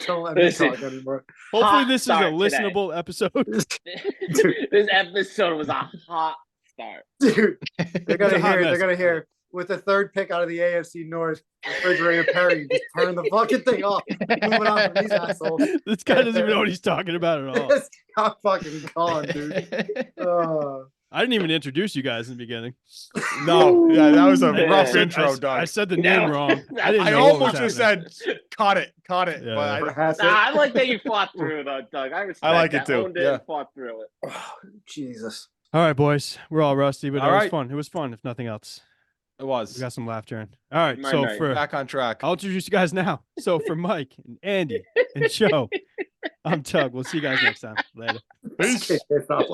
Speaker 3: don't let me
Speaker 4: Listen.
Speaker 3: talk anymore.
Speaker 1: hopefully
Speaker 4: Hot
Speaker 1: this is a
Speaker 4: start today.
Speaker 1: listenable episode?
Speaker 4: This episode was a hot start.
Speaker 3: Dude, they're gonna
Speaker 1: a hot
Speaker 3: hear. They're
Speaker 1: mess.
Speaker 3: gonna hear with the third pick out of the AFC North, Refrigerator Perry just turn the fucking thing off. Moving on from these assholes.
Speaker 1: This guy doesn't even know what he's talking about at all.
Speaker 3: I'm fucking gone, dude.
Speaker 1: I didn't even introduce you guys in the beginning.
Speaker 2: No, yeah, that was a
Speaker 4: Yeah.
Speaker 2: rough
Speaker 1: I said-
Speaker 2: intro,
Speaker 1: I
Speaker 2: Doug.
Speaker 1: said the
Speaker 4: No.
Speaker 1: name wrong. I didn't
Speaker 2: I
Speaker 1: know what was
Speaker 2: almost just
Speaker 1: happening.
Speaker 2: said, caught it.
Speaker 1: Yeah.
Speaker 2: But I,
Speaker 3: Perhaps
Speaker 4: Nah, I like that you fought through though, Doug. I respect
Speaker 2: like it
Speaker 4: that.
Speaker 2: too,
Speaker 4: Owned it
Speaker 2: yeah.
Speaker 4: and fought through it.
Speaker 3: Jesus.
Speaker 1: All right, boys. We're all rusty, but
Speaker 2: All
Speaker 1: it was
Speaker 2: right.
Speaker 1: fun. It was fun, if nothing else.
Speaker 2: it
Speaker 1: We
Speaker 2: was
Speaker 1: got some laughter in. All right.
Speaker 4: My
Speaker 1: So
Speaker 4: night.
Speaker 1: for
Speaker 2: back on track.
Speaker 1: I'll introduce you guys now. So for Mike and Andy and Joe, I'm Tug. We'll see you guys next time. Later.
Speaker 2: Peace.
Speaker 3: It's not